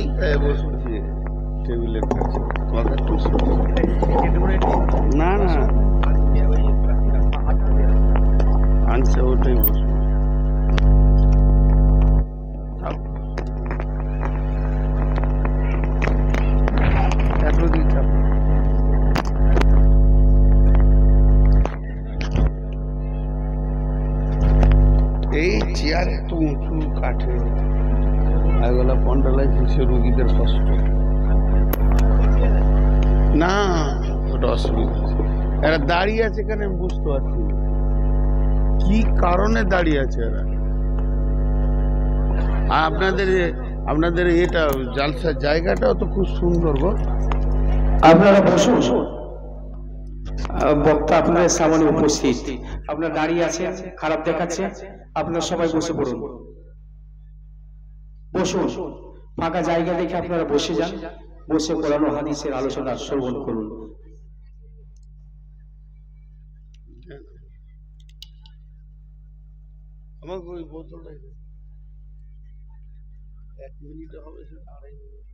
এইটায় বসেছি টেবিলের কাছে। তোমাকে একটু না না আনছে ওটাই বসে। এই চেয়ার এত উঁচু কাঠে এগুলা পন্ডালাইছে, সে রুগীদের কষ্ট না, ওটা অসুবিধা আছে। এরা দাঁড়িয়ে আছে কেন আমি বুঝতে পারছি না, কি কারণে দাঁড়িয়ে আছে এরা। আপনাদের এটা জালসার জায়গাটাও তো খুব সুন্দর গো। আপনারা বসুন, বক্তা আপনাদের সামনে উপস্থিত। আপনারা দাঁড়িয়ে আছেন, খারাপ দেখাচ্ছে, আপনারা সবাই বসে পড়ুন। বসুন, ফাঁকা জায়গা দেখে আপনারা বসে যান, বসে কোরআন ও হাদিসের আলোচনা শ্রবণ করুন। আমাকে ওই বোতলটা 1 মিনিট হবে, সেটা 2.5 মিনিট।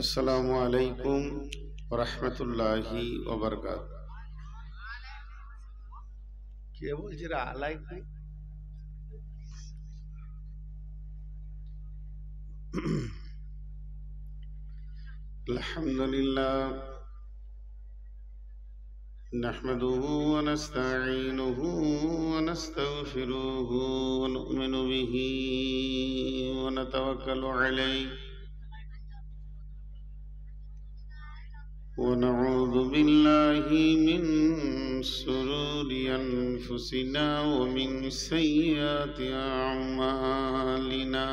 আসসালামু আলাইকুম ওয়া রাহমাতুল্লাহি ওয়া বারাকাতুহু। কে বলছে রে আলাইকুম? আলহামদুলিল্লাহ নাহমাদুহু ওয়া নাস্তাঈনুহু ওয়া নাস্তাগফিরুহু ওয়া নু'মিনু বিহি ওয়া নাতাওয়াক্কালু আলাইহি ونعوذ بالله من شرور أنفسنا ومن سيئات أعمالنا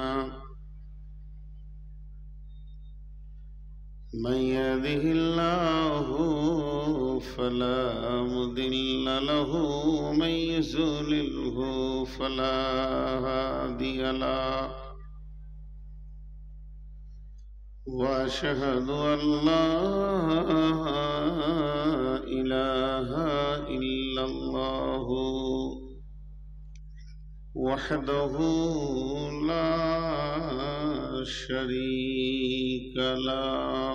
من يهده الله فلا مضل له ومن يضلله فلا هادي له وأشهد أن لا إله إلا الله وحده لا شريك له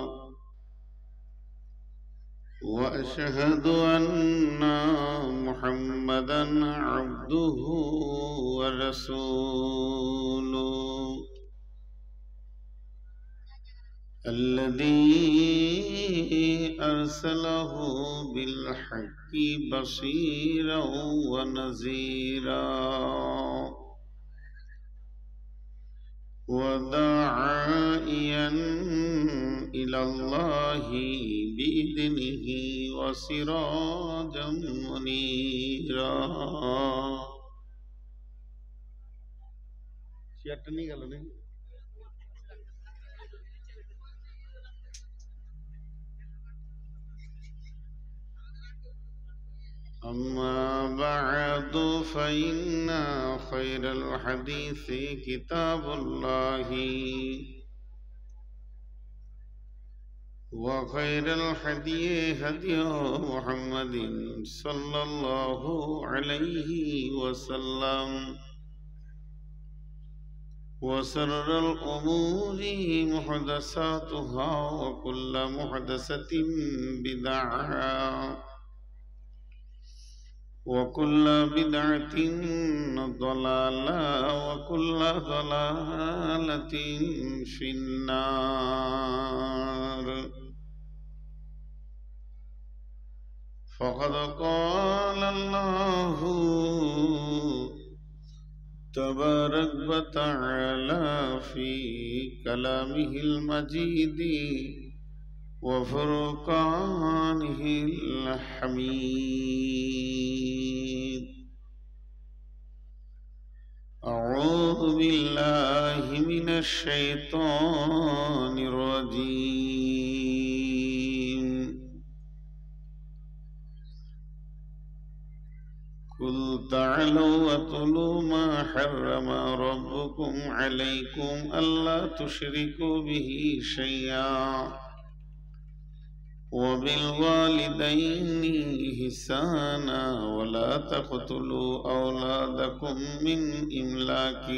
وأشهد أن محمدا عبده ورسوله الذي أرسله بالحق بشيرا ونذيرا وداعيا إلى الله بإذنه وسراجا منيرا أما بعد فإن خير الحديث كتاب الله وخير الهدي هدي محمد صلى الله عليه وسلم وشر الأمور محدثاتها وكل محدثة بدعة وكل بدعة ضلالة وكل ضلالة في النار فقد قال الله تبارك وتعالى في كلامه المجيد وفرقانه الحميد أعوذ بالله من الشيطان الرجيم قل تعالوا واتلوا ما حرم ربكم عليكم ألا تشركوا به شيئا وبالوالدين إحسانا ولا تقتلوا أولادكم من إملاق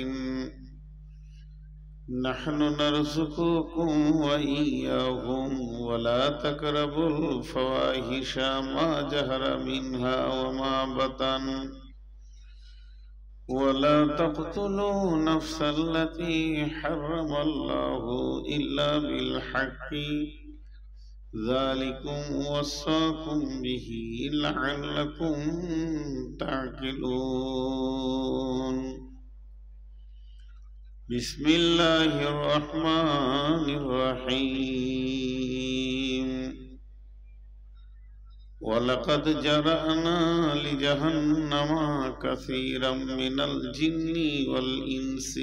نحن نرزقكم وإياهم ولا تقربوا الفواحش ما ظهر منها وما بطن ولا تقتلوا نفس التي حرم الله إلا بالحق ذلكم وصاكم به لعلكم تعقلون بسم الله الرحمن الرحيم ولقد جرأنا لجهنم كثيرا من الجن والإنس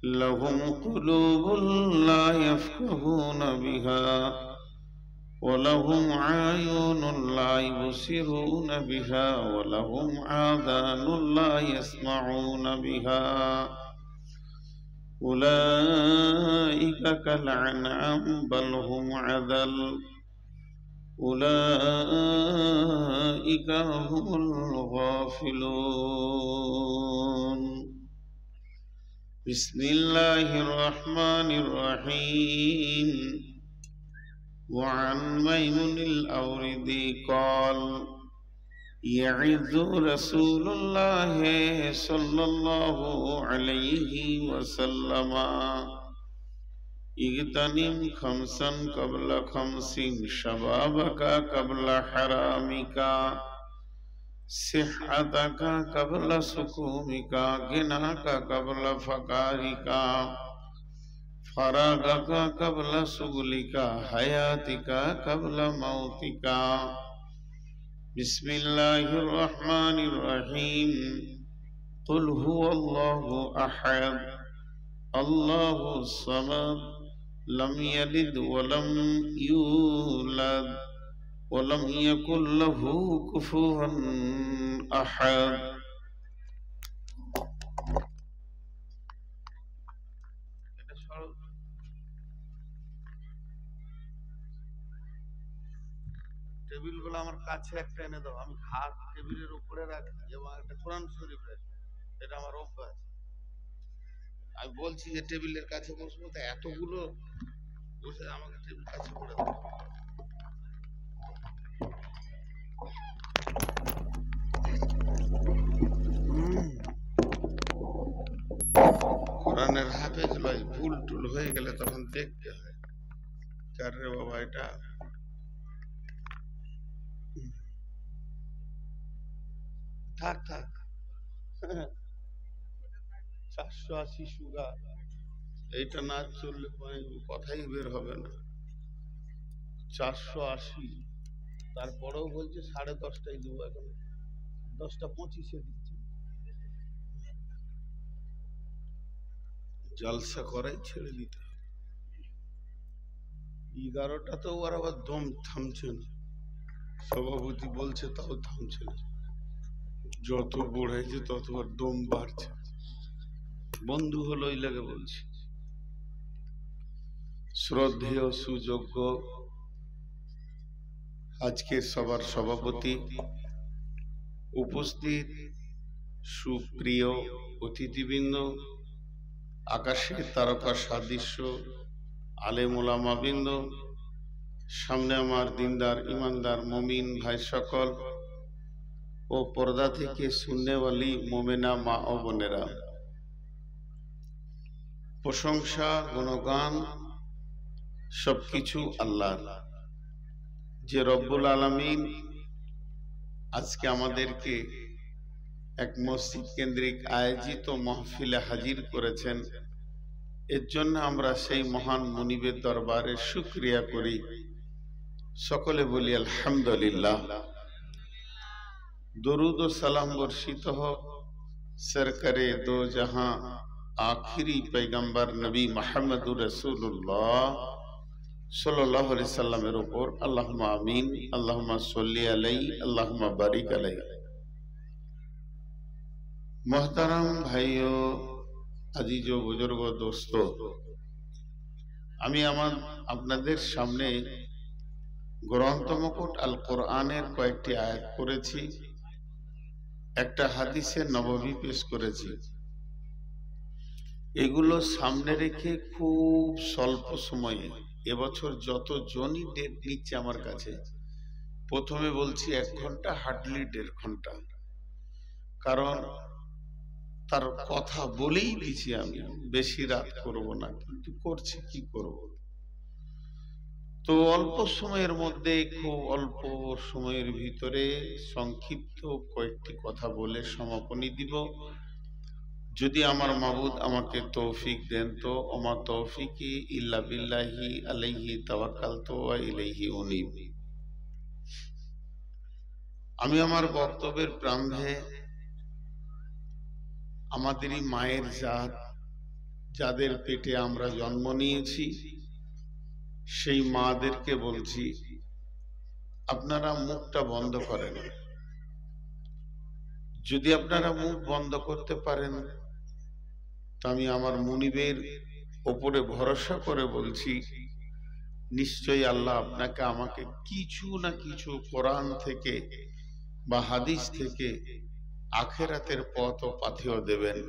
لهم قلوب لا يفقهون بها ولهم أعين لا يبصرون بها ولهم آذان لا يسمعون بها أولئك كالأنعام بل هم أضل أولئك هم الغافلون بسم الله الرحمن الرحيم وعن ميمون الأوردي قال يعظ رسول الله صلى الله عليه وسلم اغتنم خمسا قبل خمس شبابك قبل حرامك صحتك قبل سقومك غناك قبل فقارك فراغك قبل شغلك حياتك قبل موتك بسم الله الرحمن الرحيم قل هو الله أحد الله الصمد لم يلد ولم يولد ولم يكن له كفوا أحد টেবিল গুলো আমার কাছে একটা এনে দাও আমি হাত টেবিলের উপরে রাখি এবং একটা কোরআন শরীফ রাখি এটা আমার অভ্যাস আমি বলছি যে টেবিলের কাছে বসবো তো এতগুলো বসে আমাকে টেবিল কাছে করে দাও কোরআনের হাফেজ লয় ভুল টুল হয়ে গেলে তখন দেখতে হয় কার রে বাবা এটা থাক থাক 480 সুগা এইটা না চললে কথাই বের হবে না 480 তারপরেও বলছে 10:30টায় দেবো এখন 10:25 দিচ্ছে জলসা করাই ছেড়ে দিতে 11টাতেও আর আবার দম থামছে না সভাপতি বলছে তাও থামছে না যত বড়াইছে ততবার দম বাড়ছে বন্ধু হলো এই লাগে বলছি শ্রদ্ধেয় সুযোগ্য আজকে সবার সভাপতি উপস্থিত সুপ্রিয় অতিথিবৃন্দ আকাশের তারকা সাদৃশ্য আলেম ওলামাবৃন্দ সামনে আমার দিনদার ইমানদার মুমিন ভাই সকল ও পর্দা থেকে সুন্নেওয়ালি মোমেনা মা ও বোনেরা প্রশংসা গুণগান সবকিছু আল্লাহর যে রব্বুল আলামিন আজকে আমাদেরকে এক মসজিদ কেন্দ্রিক আয়োজিত মাহফিলে হাজির করেছেন এর জন্য আমরা সেই মহান মুনিবের দরবারে শুকরিয়া করি সকলে বলি আলহামদুলিল্লাহ দরুদ ও সালাম বর্ষিত হোক সরকারে দো জাহাं आखिरी पैगंबर नबी मुहम्मदुर रसूलुल्लाह सल्लल्लाहु अलैहि वसल्लमेर ऊपर अल्लाहुम्मा आमीन अल्लाहुम्मा सल्ली अलैहि अल्लाहुम्मा बारिक अलैहि मोहतरम भाइयों अजीजो बुजुर्गो दोस्तों আমি আপনাদের সামনে গ্রন্থ মুকুট আল কোরআনের কয়েকটি আয়াত করেছি, একটা হাদিসে নববী পেশ করেছি। এগুলো সামনে রেখে খুব স্বল্প সময়ে, এবছর যতজনই ডেট নিচ্ছে আমার কাছে, প্রথমে বলছি 1 ঘন্টা, হার্ডলি 1.5 ঘন্টা, কারণ তার কথা বলেই দিছি আমি বেশি রাত করব না, কিন্তু করছি কি করব। তো অল্প সময়ের মধ্যে, খুব অল্প সময়ের ভিতরে সংক্ষিপ্ত কয়েকটি কথা বলে সমাপনী দিব। যদি আমার মাবুদ আমাকে তৌফিক দেন তো ওমা তৌফিকি ইল্লা বিল্লাহি আলাইহি তাওয়াক্কালতু ওয়া ইলাইহি উনীব। আমি আমার বক্তব্যের প্রারম্ভে আমাদেরই মায়ের জাত, যাদের পেটে আমরা জন্ম নিয়েছি, সেই মাদেরকে বলছি, আপনারা মুখটা বন্ধ করেন। যদি আপনারা মুখ বন্ধ করতে পারেন তো আমি আমার মুনিবের ওপরে ভরসা করে বলছি, নিশ্চয়ই আল্লাহ আপনাকে আমাকে কিছু না কিছু কোরআন থেকে বা হাদিস থেকে আখেরাতের পথ ও পাথেয় দেবেন।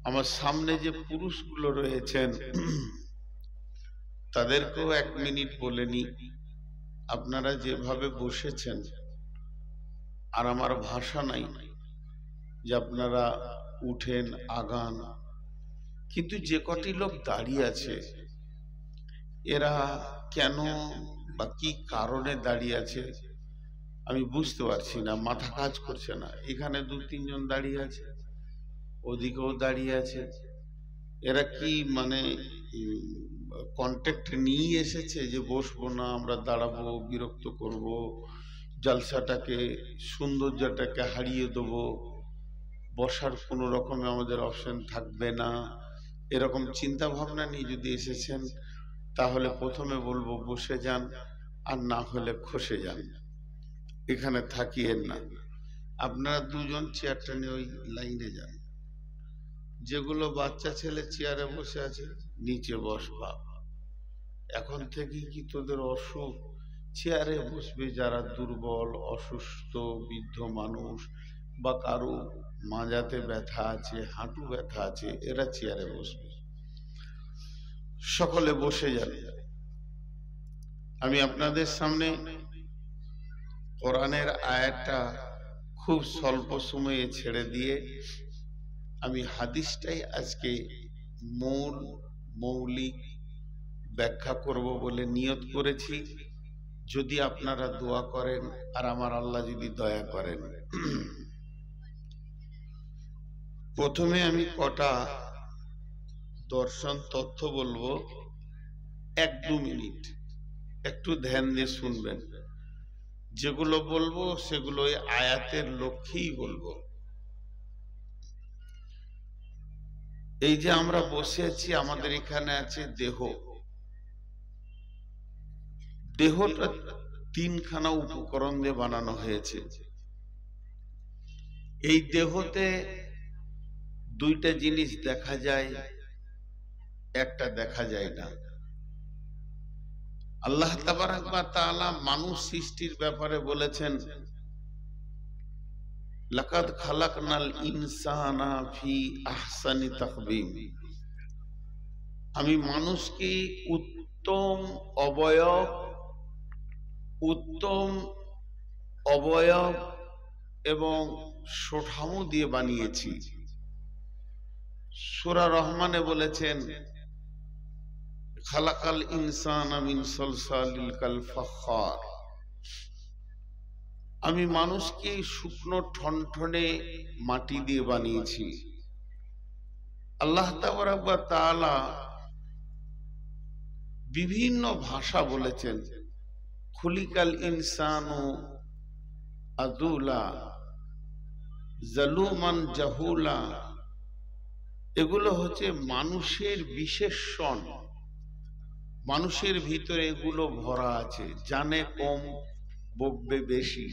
আমার সামনে যে পুরুষগুলো রয়েছেন তাদেরকেও 1 মিনিট বলেনি, আপনারা যেভাবে বসেছেন, আর আমার ভাষা নাই যে আপনারা উঠেন আগান, কিন্তু যে কটি লোক দাঁড়িয়ে আছে এরা কেন বা কি কারণে দাঁড়িয়ে আছে আমি বুঝতে পারছি না, মাথা কাজ করছে না। এখানে 2-3 জন দাঁড়িয়ে আছে, ওদিকেও দাঁড়িয়ে আছে, এরা কি মানে কন্ট্যাক্ট নিয়ে এসেছে যে বসবো না, আমরা দাঁড়াবো, বিরক্ত করব, জলসাটাকে, সৌন্দর্যটাকে হারিয়ে দেবো, বসার কোনো রকমে আমাদের অপশন থাকবে না, এরকম চিন্তা ভাবনা নিয়ে যদি এসেছেন তাহলে প্রথমে বলবো বসে যান, আর না হলে খসে যান, এখানে থাকিয়েন না। আপনারা 2 জন চেয়ারটা নিয়ে ওই লাইনে যান। যেগুলো বাচ্চা ছেলে চেয়ারে বসে আছে নিচে বসবা। এখন থেকে কি তোদের অসুখ, চেয়ারে বসবে যারা দুর্বল, অসুস্থ, বৃদ্ধ মানুষ, বা কারো মাজাতে ব্যথা আছে, হাঁটু ব্যথা আছে, এরা চেয়ারে বসবে। সকলে বসে যাবে। আমি আপনাদের সামনে কোরআনের আয়াতটা খুব স্বল্প সময়ে ছেড়ে দিয়ে আমি হাদিসটাই আজকে মৌলিক ব্যাখ্যা করব বলে নিয়ত করেছি। যদি আপনারা দোয়া করেন আর আমার আল্লাহ যদি দয়া করেন। প্রথমে আমি কটা দর্শন তথ্য বলবো, 1-2 মিনিট একটু ধ্যান দিয়ে শুনবেন। যেগুলো বলবো সেগুলো ওই আয়াতের লক্ষ্যেই বলবো। এই যে আমরা বসে আছি, আমাদের এখানে আছে দেহ। দেহটা 3খানা উপকরণ দিয়ে বানানো হয়েছে। এই দেহতে 2টা জিনিস দেখা যায়, একটা দেখা যায় না। আল্লাহ তাবারাক ওয়া তাআলা মানুষ সৃষ্টির ব্যাপারে বলেছেন, লাকাদ খালাকনাল ইনসানা ফি আহসানি তাকবীম। আমি মানুষকে উত্তম অবয়ব এবং সুঠামো দিয়ে বানিয়েছি। সূরা রহমানে বলেছেন, খালাকাল ইনসানা মিন সালসালিল কাল ফাখার। আমি মানুষকে শুকনো ঠনঠনে মাটি দিয়ে বানিয়েছি। আল্লাহ তাবারাক ওয়া তাআলা বিভিন্ন ভাষা বলেছেন, খুলিকাল ইনসানু আযুলা জালুমান জাহুলা। এগুলো হচ্ছে মানুষের বিশেষণ, মানুষের ভিতরে এগুলো ভরা আছে, জানে কম বকবে বেশি।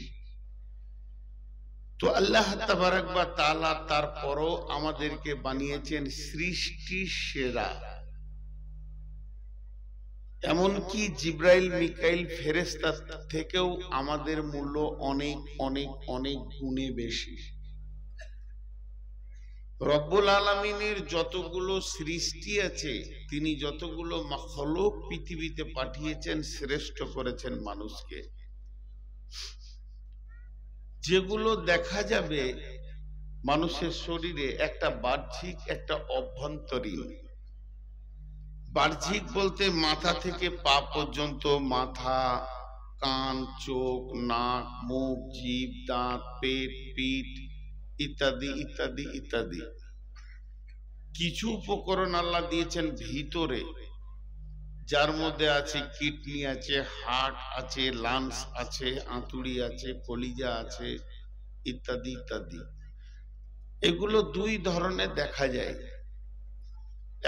তো আল্লাহ তাবারাক ওয়া তাআলা তারপরও আমাদেরকে বানিয়েছেন সৃষ্টি সেরা। এমনকি জিব্রাইল মিকাইল ফেরেশতা থেকেও আমাদের মূল্য অনেক অনেক অনেক গুণে বেশি। রব্বুল আলামিনের যতগুলো সৃষ্টি আছে, তিনি যতগুলো মাখলুক পৃথিবীতে পাঠিয়েছেন, শ্রেষ্ঠ করেছেন মানুষকে। যেগুলো দেখা যাবে মানুষের শরীরে, একটা বাহ্যিক একটা অভ্যন্তরীণ। বাহ্যিক বলতে মাথা থেকে পা পর্যন্ত, মাথা, কান, চোখ, নাক, মুখ, জিভ, দাঁত, পেট, পিঠ ইত্যাদি ইত্যাদি ইত্যাদি। কিছু উপকরণ আল্লাহ দিয়েছেন ভিতরে, যার মধ্যে আছে কিডনি আছে, হার্ট আছে, লাংস আছে, আঁতুড়ি আছে, কলিজা আছে ইত্যাদি ইত্যাদি। এগুলো দুই ধরনের দেখা যায়।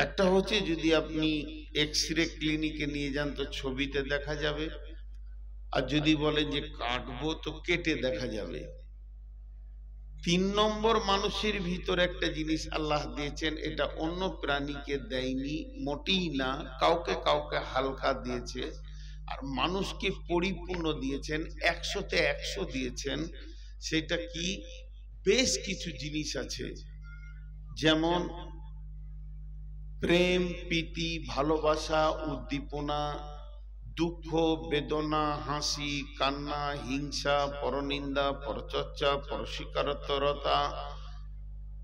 একটা হচ্ছে যদি আপনি এক্সরে ক্লিনিকে নিয়ে যান তো ছবিতে দেখা যাবে, আর যদি বলেন যে কাটবো তো কেটে দেখা যাবে। 3 নম্বর, মানুষের ভিতরে একটা জিনিস আল্লাহ দিয়েছেন, এটা অন্য প্রাণীকে দেয়নি মোটেই না, কাউকে কাউকে হালকা দিয়েছে, আর মানুষকে পরিপূর্ণ দিয়েছেন, 100-তে 100 দিয়েছেন। সেটা কি? বেশ কিছু জিনিস আছে, যেমন প্রেম, প্রীতি, ভালোবাসা, উদ্দীপনা, দুঃখ, বেদনা, হাসি, কান্না, হিংসা, পরনিন্দা, পরচর্চা, পরস্বীকারোত্তরতা,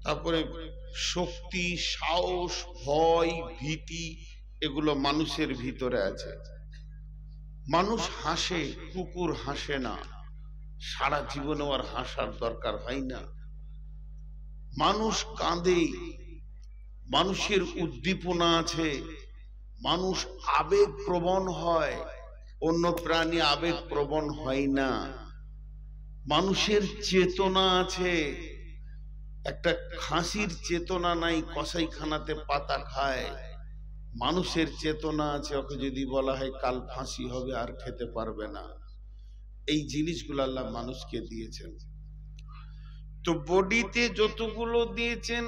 তারপরে শক্তি, সাহস, ভয়, ভীতি, এগুলো মানুষের ভিতরে আছে। মানুষ হাসে, কুকুর হাসে না, সারা জীবনে আর হাসার দরকার হয় না। মানুষ কাঁদে, মানুষের উদ্দীপনা আছে, মানুষ আবেগ প্রবণ হয়, অন্য প্রাণী আবেগ প্রবণ হয় না। মানুষের চেতনা আছে, একটা খাসির চেতনা নাই, কসাইখানাতে পাতা খায়। মানুষের চেতনা আছে, ওকে যদি বলা হয় কাল ফাঁসি হবে আর খেতে পারবে না। এই জিনিসগুলো আল্লাহ মানুষকে দিয়েছেন। তো বডিতে যতগুলো দিয়েছেন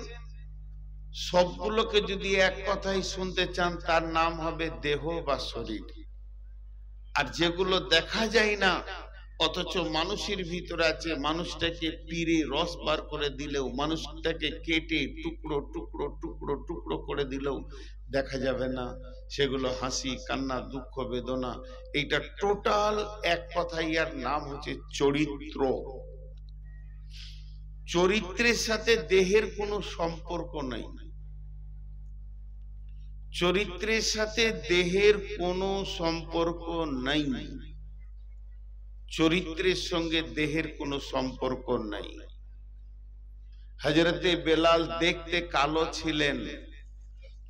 সবগুলোকে যদি এক কথাই শুনতে চান, তার নাম হবে দেহ বা শরীর। আর যেগুলো দেখা যায় না অথচ মানুষের ভিতরে আছে, মানুষটাকে পিড়ে রস বার করে দিলেও, মানুষটাকে কেটে টুকরো টুকরো টুকরো টুকরো করে দিলেও দেখা যাবে না, সেগুলো হাসি, কান্না, দুঃখ, বেদনা। এইটা টোটাল এক কথাই এর নাম হচ্ছে চরিত্র। চরিত্রের সাথে দেহের কোনো সম্পর্ক নাই, চরিত্রের সাথে দেহের কোনো সম্পর্ক নাই, চরিত্রের সঙ্গে দেহের কোনো সম্পর্ক নাই। হযরতে বেলাল দেখতে কালো ছিলেন,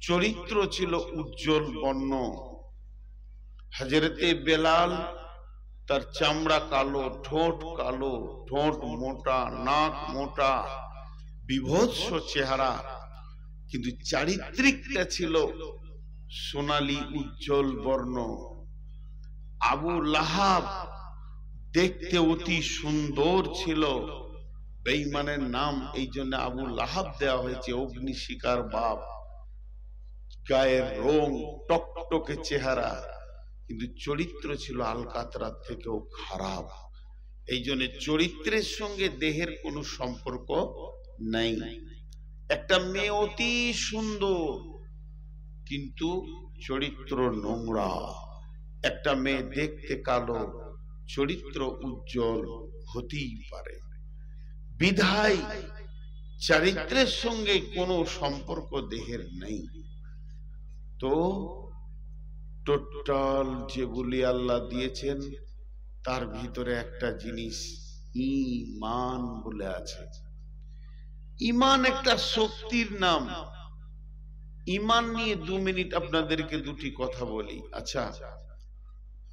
চরিত্র ছিল উজ্জ্বল বর্ণ। হযরতে বেলাল, তার চামড়া কালো, ঠোঁট কালো, ঠোঁট মোটা, নাক মোটা, বিভৎস চেহারা, কিন্তু চারিত্রিকটা ছিল সোনালী উজ্জ্বল বর্ণ। আবু লাহাব দেখতে অতি সুন্দর ছিল, বেঈমানের নাম এই জন্য আবু লাহাব দেওয়া হয়েছে, অগ্নি শিকার বাপ, গায়ের রং টকটকে চেহারা, কিন্তু চরিত্র ছিল আলকাতরার থেকেও খারাপ। এই জন্য চরিত্রের সঙ্গে দেহের কোনো সম্পর্ক নাই। একটা মেয়ে অতি সুন্দর কিন্তু চরিত্র নোংরা, একটা মেয়ে দেখতে কালো, চরিত্র উজ্জ্বল হতেই পারে। বিধায় চরিত্রের সঙ্গে কোনো সম্পর্ক দেহের নেই। তো টোটাল যেগুলি আল্লাহ দিয়েছেন তার ভিতরে একটা জিনিস ঈমান বলে আছে। ঈমান একটা শক্তির নাম। ঈমান নিয়ে 2 মিনিট আপনাদেরকে দুটি কথা বলি। আচ্ছা,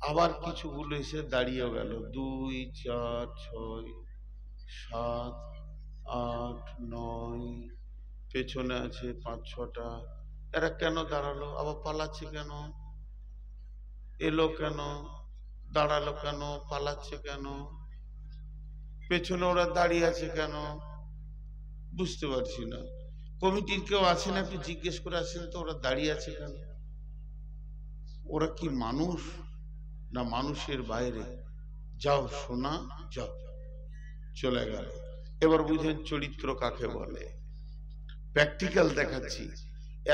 আবার কিছুগুলো এসে দাঁড়িয়ে গেল, 2, 4, 6, 7, 8, 9, পেছনে আছে 5-6টা। এরা কেন দাঁড়ালো? আবার পালাচ্ছে কেন? এলো কেন? দাঁড়ালো কেন? পালাচ্ছে কেন? পেছনে ওরা দাঁড়িয়ে আছে কেন? বুঝতে পারছি না। কমিটির কেউ আছেন, একটু জিজ্ঞেস করে আসেন তো ওরা দাঁড়িয়ে আছে কেন? ওরা কি মানুষ না মানুষের বাইরে? যাও শোনা, যাও, চলে গেল। এবার বুঝেন চরিত্র কাকে বলে। প্র্যাকটিক্যাল দেখাচ্ছি।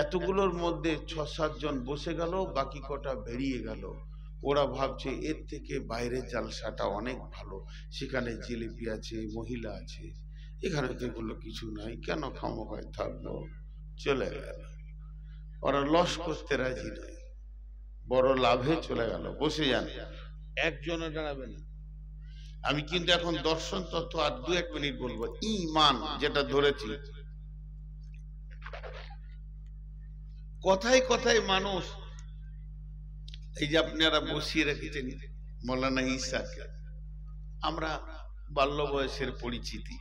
এতগুলোর মধ্যে 6-7 জন বসে গেল, বাকি কটা বেরিয়ে গেল। ওরা ভাবছে এর থেকে বাইরের জালসাটা অনেক ভালো, সেখানে জিলিপি আছে, মহিলা আছে, এখানে তো এগুলো কিছু নাই, কেন খামোখায় থাকবো, চলে গেল। ওরা লস করতে রাজি নয়, বড় লাভে চলে গেল। বসে যান, একজনে দাঁড়াবে না। আমি কিন্তু এখন দর্শন তত্ত্ব আর 2-1 মিনিট বলবো। ঈমান যেটা ধরেছি, কথায় কথায় মানুষ, এই যে আপনারা বসিয়ে রেখেছেন মৌলানা ঈসাকে, আমরা বাল্য বয়সের পরিচিতি,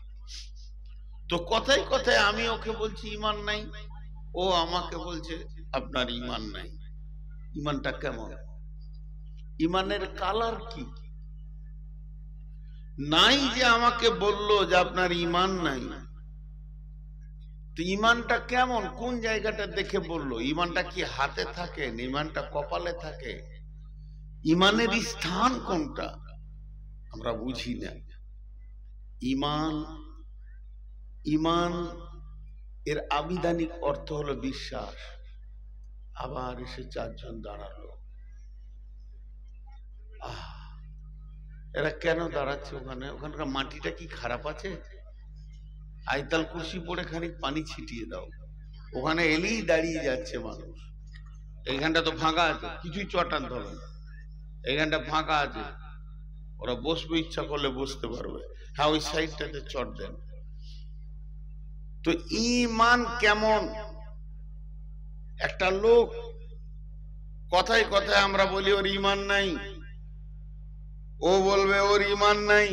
তো কথায় কথায় আমি ওকে বলছি ঈমান নাই, ও আমাকে বলছে আপনার ঈমান নাই। ঈমানটা কেমন? ঈমানের কালার কি? নাই যে আমাকে বললো যে আপনার ঈমান নাই, তো ঈমানটা কেমন, কোন জায়গাটা দেখে বললো? ঈমানটা কি হাতে থাকে, ঈমানটা কপালে থাকে, ঈমানের স্থান কোনটা আমরা বুঝি না। ঈমান, ঈমান এর আবিধানিক অর্থ হলো বিশ্বাস। আবার এসে 4 জন দাঁড়ালো। এরা কেন দাঁড়াচ্ছে ওখানে? ওখানকার মাটিটা কি খারাপ আছে? আইতাল কুর্সি পরে খানিক পানি ছিটিয়ে দাও, ওখানে এলেই দাঁড়িয়ে যাচ্ছে মানুষ। এইখানটা তো ফাঁকা আছে, কিছুই চটান ধরে না, এইখানটা ফাঁকা আছে, ওরা বসবে, ইচ্ছা করলে বসতে পারবে। হ্যাঁ, ওই সাইডটাতে চট দেন। তো ঈমান কেমন? একটা লোক কথায় কথায় আমরা বলি ওর ঈমান নাই, ও বলবে ওর ঈমান নাই।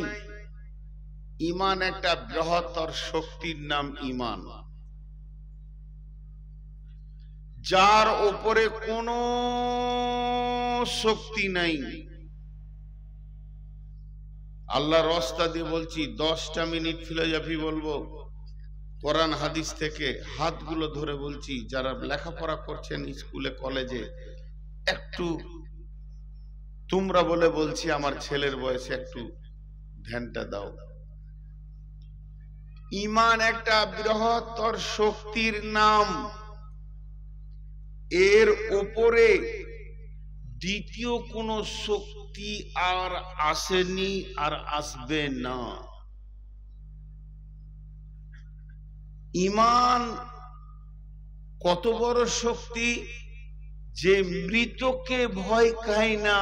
ঈমান একটা বৃহত্তর শক্তির নাম ঈমান, যার উপরে কোনো শক্তি নাই। আল্লাহর রাস্তা দিয়ে বলছি, 10টা মিনিট ফিলোসফি বলবো কোরআন হাদিস থেকে, হাতগুলো ধরে বলছি। যারা লেখাপড়া করছেন স্কুলে কলেজে, একটু তোমরা বলে বলছি, আমার ছেলের বয়সে একটু ধ্যানটা দাও। ঈমান একটা বৃহত্তর শক্তির নাম, এর উপরে দ্বিতীয় কোন শক্তি আর আসেনি, আর আসবে না। ঈমান কত বড় শক্তি যে মৃতকে ভয় খায় না,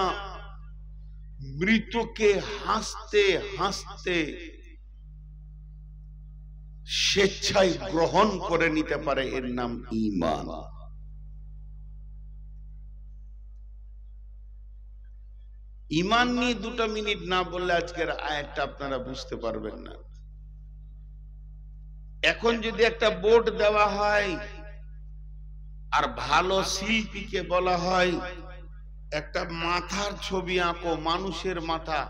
মৃতকে হাসতে হাসতে স্বেচ্ছায় গ্রহণ করে নিতে পারে, এর নাম ঈমান। ঈমান নিয়ে 2টা মিনিট না বললে আজকের আয়াতটা আপনারা বুঝতে পারবেন না। এখন যদি একটা বোর্ড দেওয়া হয় আর ভালো শিল্পীকে বলা হয় একটা মাথার ছবি আঁকো, মানুষের মাথা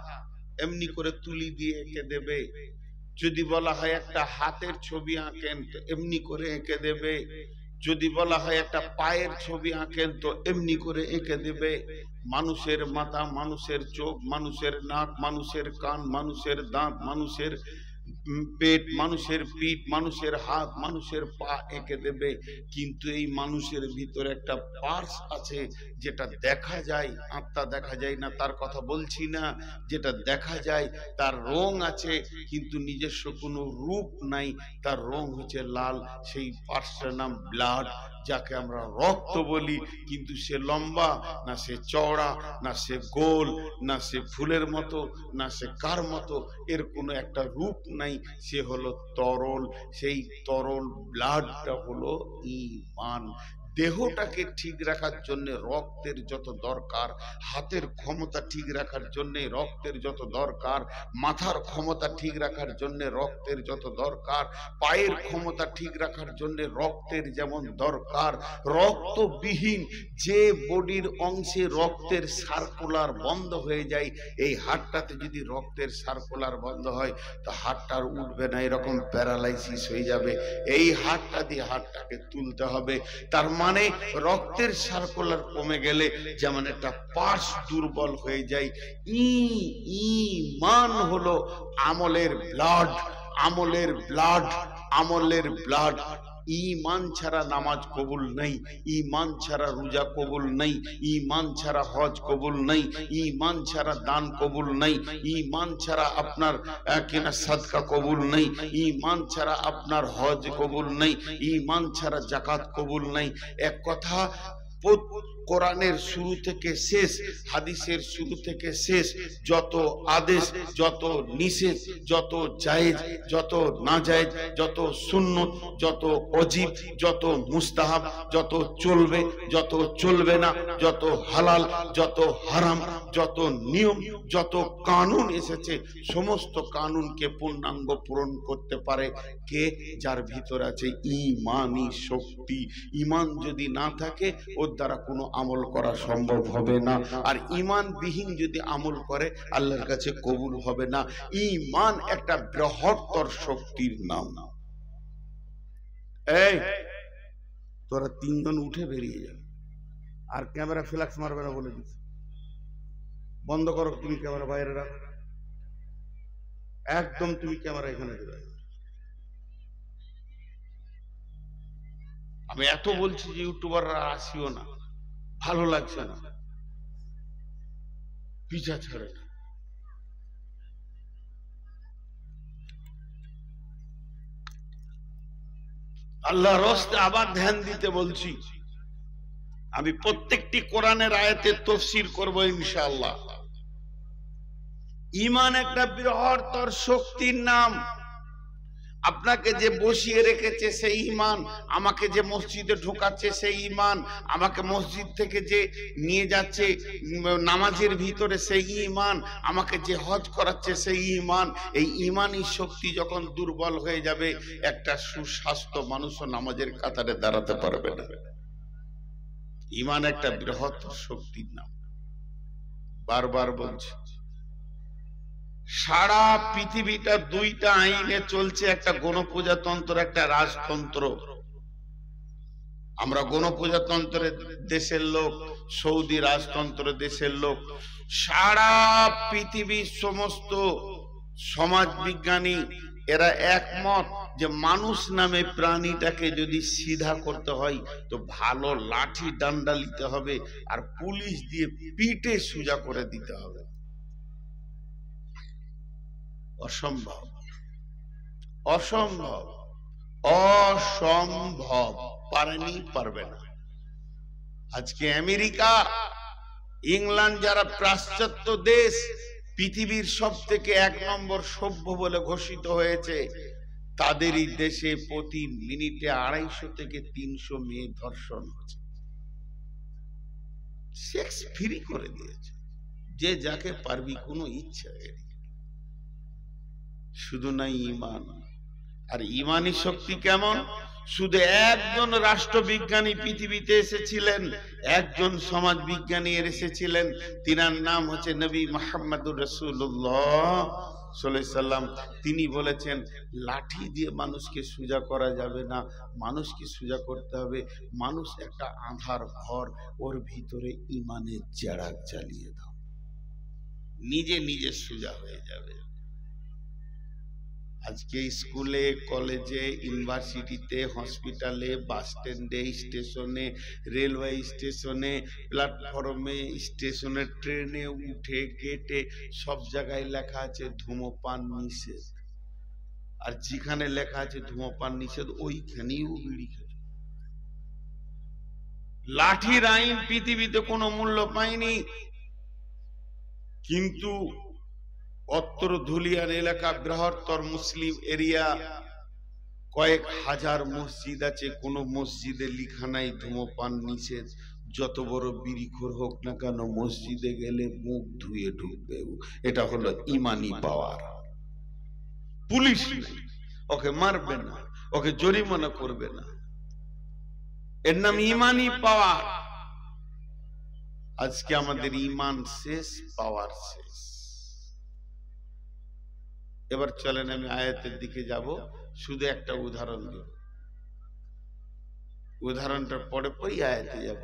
এমনি করে তুলি দিয়ে এঁকে দেবে। যদি বলা হয় একটা হাতের ছবি আঁকেন তো এমনি করে এঁকে দেবে। যদি বলা হয় একটা পায়ের ছবি আঁকেন তো এমনি করে এঁকে দেবে। মানুষের মাথা, মানুষের চোখ, মানুষের নাক, মানুষের কান, মানুষের দাঁত, মানুষের পেট, মানুষের পিঠ, মানুষের হাত, মানুষের পা এঁকে দেবে। কিন্তু এই মানুষের ভিতরে একটা পার্স আছে যেটা দেখা যায়, আত্মা দেখা যায় না, তার কথা বলছি না। যেটা দেখা যায় তার রং আছে কিন্তু নিজস্ব কোনো রূপ নাই, তার রং হচ্ছে লাল। সেই পার্সের নাম ব্লাড, যাকে আমরা রক্ত বলি। কিন্তু সে লম্বা না, সে চওড়া না, সে গোল না, সে ফুলের মতো না, সে কার মতো, এর কোনো একটা রূপ নাই। সে হলো তরল। সেই তরল ব্লাডটা হলো ঈমান। দেহটাকে ঠিক রাখার জন্য রক্তের যত দরকার, হাতের ক্ষমতা ঠিক রাখার জন্য রক্তের যত দরকার, মাথার ক্ষমতা ঠিক রাখার জন্য রক্তের যত দরকার, পায়ের ক্ষমতা ঠিক রাখার জন্য রক্তের যেমন দরকার। রক্তবিহীন যে বডির অংশে রক্তের সার্কুলার বন্ধ হয়ে যায়, এই হাড়টাতে যদি রক্তের সার্কুলার বন্ধ হয় তো হাড়টা আর উঠবে না, এরকম প্যারালাইসিস হয়ে যাবে। এই হাড়টা দিয়ে হাড়টাকে তুলতে হবে। তার মানে রক্তের সার্কুলার কমে গেলে যেমন একটা পার্স দুর্বল হয়ে যায়, ঈমান হলো আমলের ব্লাড, আমলের ব্লাড, আমলের ব্লাড। ঈমান ছাড়া নামাজ কবুল নেই, ঈমান ছাড়া রোজা কবুল নেই, ঈমান ছাড়া হজ কবুল নেই, ঈমান ছাড়া দান কবুল নেই, ঈমান ছাড়া আপনার কিনা সাদকা কবুল নেই, ঈমান ছাড়া আপনার হজ কবুল নেই, ঈমান ছাড়া যাকাত কবুল নেই। এক কথা, কোরআনের শুরু থেকে শেষ, হাদিসের শুরু থেকে শেষ, যত আদেশ, যত নিষেধ, যত জায়েজ, যত নাজায়েজ, যত সুন্নত, যত ওয়াজিব, যত মুস্তাহাব, যত চলবে, যত চলবে না, যত হালাল, যত হারাম, যত নিয়ম, যত কানুন এসেছে, সমস্ত কানুনকে পূর্ণাঙ্গ পূরণ করতে পারে কে? যার ভিতর আছে ঈমানি শক্তি। ঈমান যদি না থাকে ওর দ্বারা কোনো আমল করা সম্ভব হবে না। আর ঈমান বিহীন যদি আমল করে আল্লাহর কাছে কবুল হবে না। ঈমান একটা বৃহত্তর শক্তির নাম। এই তোরা তিনজন উঠে বেরিয়ে যাবে, আর ক্যামেরা ফ্ল্যাক্স মারবে না বলে দিচ্ছে। বন্ধ করো, তুমি ক্যামেরা বাইরে রাখো, একদম তুমি ক্যামেরা এখানে দেবে। আমি এত বলছি যে ইউটিউবাররা আসিও না, ভালো লাগছে না, পিছা ছাড়ে না। আল্লাহর রাস্তে আবার ধ্যান দিতে বলছি। আমি প্রত্যেকটি কোরআনের আয়াতের তাফসীর করব ইনশাআল্লাহ। ঈমান একটা বৃহত্তর শক্তির নাম। আপনাকে যে বসিয়ে রেখেছে সেই ঈমান, আমাকে যে মসজিদে ঢোকাচ্ছে সেই ঈমান, আমাকে মসজিদ থেকে যে নিয়ে যাচ্ছে নামাজের ভিতরে সেই ঈমান, আমাকে যে হজ করাচ্ছে সেই ঈমান। এই ঈমানি শক্তি যখন দুর্বল হয়ে যাবে, একটা সুস্বাস্থ্য মানুষও নামাজের কাতারে দাঁড়াতে পারবে না। ঈমান একটা বৃহত্তর শক্তির নাম। বারবার বলছি, সারা পৃথিবীটা দুইটা আইনে চলছে, একটা গণপ্রজাতন্ত্র, একটা রাজতন্ত্র। আমরা গণপ্রজাতন্ত্রের দেশের লোক, সৌদি রাজতন্ত্র দেশের লোক। সারা পৃথিবীর সমস্ত সমাজ বিজ্ঞানী এরা একমত যে মানুষ নামে প্রাণীটাকে যদি সিধা করতে হয় তো ভালো লাঠি ডান্ডা নিতে হবে, আর পুলিশ দিয়ে পিটে সোজা করে দিতে হবে। অসম্ভব, অসম্ভব, অসম্ভব, পারেনি, পারবে না। আজকে আমেরিকা, ইংল্যান্ড, যারা পাশ্চাত্য দেশ, পৃথিবীর সব থেকে 1 নম্বর সভ্য বলে ঘোষিত হয়েছে, তাদেরই দেশে প্রতি মিনিটে 250 থেকে 300 মেয়ে ধর্ষণ হচ্ছে। সেক্স ফ্রি করে দিয়েছে, যে যাকে পারবি, কোনো ইচ্ছা নেই। শুধু নাই ঈমান। আর ঈমানি শক্তি কেমন? শুধু একজন রাষ্ট্রবিজ্ঞানী পৃথিবীতে এসেছিলেন, একজন সমাজ বিজ্ঞানী এসেছিলেন, তিনার নাম হচ্ছে নবী মুহাম্মদুর রাসূলুল্লাহ সাল্লাল্লাহু আলাইহি সাল্লাম। তিনি বলেছেন, লাঠি দিয়ে মানুষকে সোজা করা যাবে না, মানুষকে সোজা করতে হবে। মানুষ একটা আঁধার ঘর, ওর ভিতরে ঈমানের চেরাগ জ্বালিয়ে দাও, নিজে নিজে সোজা হয়ে যাবে। আজকে স্কুলে, কলেজে, ইউনিভার্সিটিতে, হসপিটালে, বাস স্ট্যান্ডে, স্টেশনে, রেলওয়ে স্টেশনে, প্ল্যাটফর্মে, স্টেশনে, ট্রেনে উঠে, গেটে, সব জায়গায় লেখা আছে ধূমপান নিষেধ। আর যেখানে লেখা আছে ধূমপান নিষেধ, ওইখানেই বিড়ি খেতে। লাঠির আইন পৃথিবীতে কোনো মূল্য পায়নি, কিন্তু অত্র ধুলিয়ান এলাকা, বৃহত্তর মুসলিম এরিয়া, কয়েক হাজার মসজিদ আছে, কোন মসজিদে লিখা নাই ধূমপান নিষেধ। যত বড় বিড়িখোর হোক না কেন, মসজিদে গেলে মুখ ধুয়ে ঢুকবে। এটা হলো ঈমানি পাওয়ার। পুলিশ ওকে মারবে না, ওকে জরিমানা করবে না, এর নাম ঈমানি পাওয়ার। আজকে আমাদের ঈমান শেষ, পাওয়ার শেষ। এবার চলেন আমি আয়াতের দিকে যাব, শুধু একটা উদাহরণ দেব। উদাহরণটা পরে পরে আয়াতে যাব।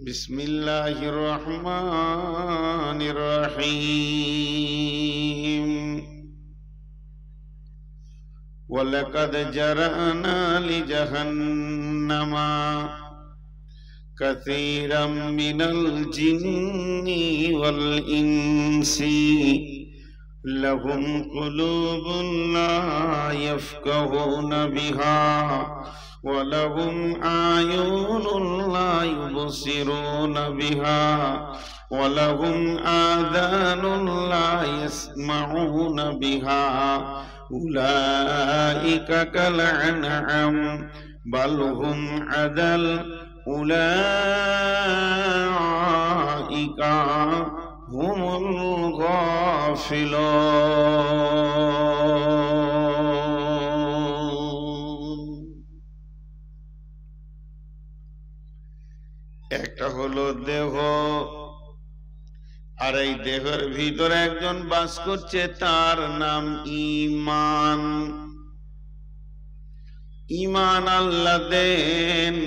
বিসমিল্লাহির রহমানির রহিম। ওয়ালাকাদ জারানা লিজাহান্নামা কাসীরাম মিনাল জিন্নি ওয়াল ইনসি লাহুম কুলুবুন লা ইয়াফকাহুনা বিহা ওয়া লাহুম আয়ুনুন লা ইউবসিরুনা বিহা ওয়া লাহুম আযানুন লা ইয়াসমাউনা বিহা উলাইকা কাল আনআম বাল হুম আদাল উলাইকা হুমুল গাফিলুন। একটা হলো দেহ, আর এই দেহের ভিতরে একজন বাস করছে, তার নাম ঈমান। ঈমান আল্লাহ দেন।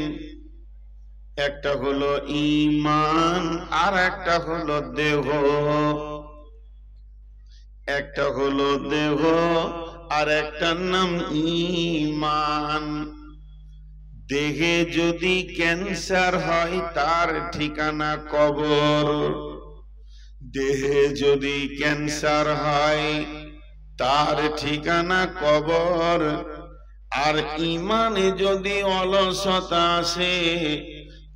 একটা হলো ঈমান আর একটা হলো দেহ। একটা হলো দেহ আর একটার নাম ঈমান। দেহে যদি ক্যান্সার হয় তার ঠিকানা কবর। দেহে যদি ক্যান্সার হয় তার ঠিকানা কবর। আর ঈমানে যদি অলসতা আসে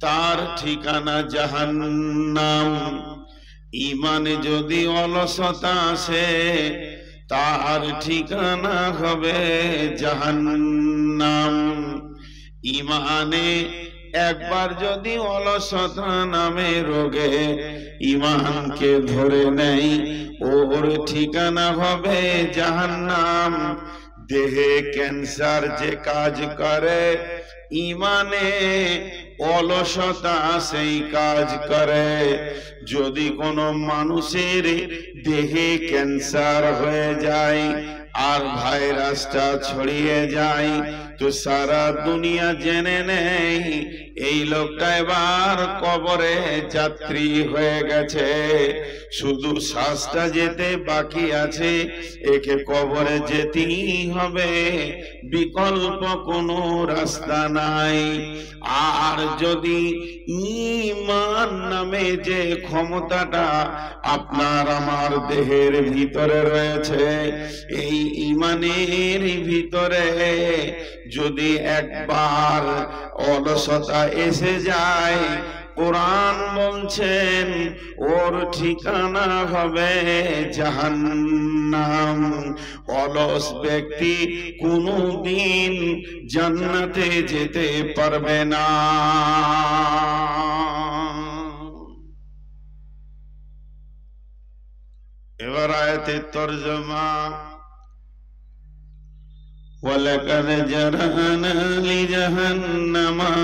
তার ঠিকানা জাহান্নাম। ঈমানে যদি অলসতা আসে তার ঠিকানা হবে জাহান্নাম। ঈমানে একবার যদি অলসতা নামে রোগে ঈমানকে ধরে নেয়, ওর ঠিকানা হবে জাহান্নাম। দেহে ক্যান্সার যে কাজ করে, ঈমানে অলসতা সেই কাজ করে। যদি কোনো মানুষের দেহে ক্যান্সার হয়ে যায় আর ভাইরাসটা ছড়িয়ে যায়, তো সারা দুনিয়া জেনে নেই এই লোকটা এবার কবরে যাত্রী হয়ে গেছে। শুধু শ্বাসটা যেতে বাকি আছে, একে কবরে যেতেই হবে, বিকল্প কোনো রাস্তা নাই। আর যদি ঈমান নামে যে ক্ষমতাটা আপনার আমার দেহের ভিতরে রয়েছে, এই ঈমানের ভিতরে যদি একবার অলসতা এসে যায়, কোরআন বলছেন ওর ঠিকানা হবে জাহান্নাম। অলস ব্যক্তি কোনদিন জান্নাতে যেতে পারবে না। এবার আয়াতের তরজমা। ওয়ালাকাদ জারানা লিজাহান্নামা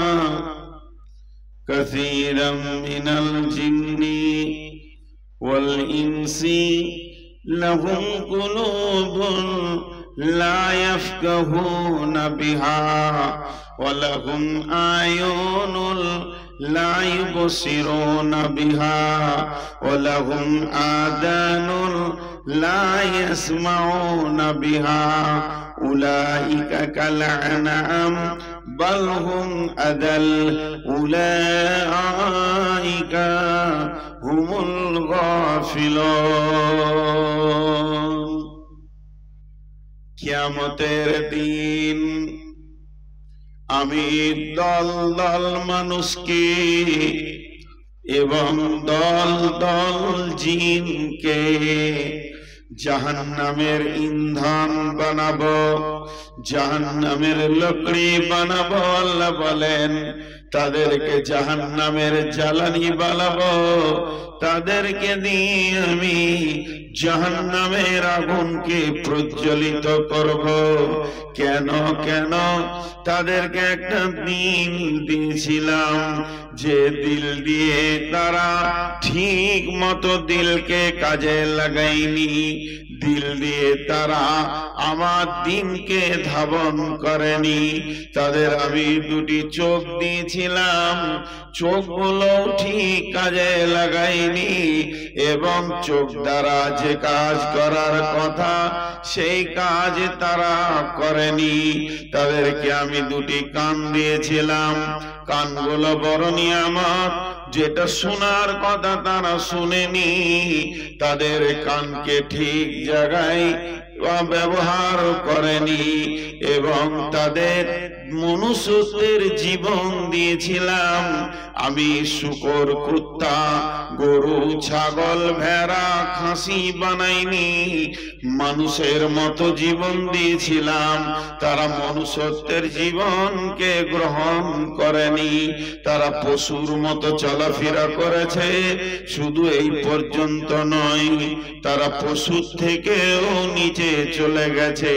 কাসীরাম মিনাল জিন্নি ওয়াল ইনসি লাহুম কুলুবুন লা ইয়াফকাহুনা বিহা ওয়া লাহুম আয়ুনুন লা ইউবসিরুনা বিহা ওয়া লাহুম আযানুন লা ইয়াসমাউনা বিহা উলাইকা কাল আনআম বাল হুম আদাল উলাইকা হুমুল গাফিলুন। কিয়ামতের দিন আমি দল দল মানুষকে এবং দল দল জিনকে জাহান্নামের ইন্ধন বানাবো, জাহান্নামের লকড়ি বানাবো। আল্লাহ বলেন তাদেরকে জাহান্নামের জ্বালানি বানাবো, তাদেরকে দিয়ে আমি জাহান্নামের আগুনকে প্রজ্বলিত করব। কেন কেন? তাদেরকে একটা দিল দিয়েছিলাম, যে দিল দিয়ে তারা ঠিক মতো দিলকে কাজে লাগায়নি, দিল দিয়ে তারা আমার দিনকে ধারণ করেনি। তাদের আমি দুটি চোখ দিয়েছিলাম, চোখগুলো ঠিক কাজে লাগায়নি, এবং চোখ দ্বারা যে কাজ করার কথা সেই কাজ তারা করেনি। তাদেরকে আমি দুটি কান দিয়েছিলাম, কানগুলো বড় নিয়ামত, যেটা শোনার কথা তারা শুনেনি, তাদের কানকে ঠিক জায়গায় ব্যবহার করেনি। এবং তাদের মনুষ্যত্বের জীবন দিয়েছিলাম আমি, শূকর, কুত্তা, গরু, ছাগল, ভেড়া, খাসি বানাইনি, মানুষের মতো জীবন দিয়েছিলাম। তারা মনুষ্যত্বের জীবনকে গ্রহণ করেনি, তারা পশুর মতো চলাফেরা করেছে। শুধু এই পর্যন্ত নয়, তারা পশুর থেকেও নিচে চলে গেছে।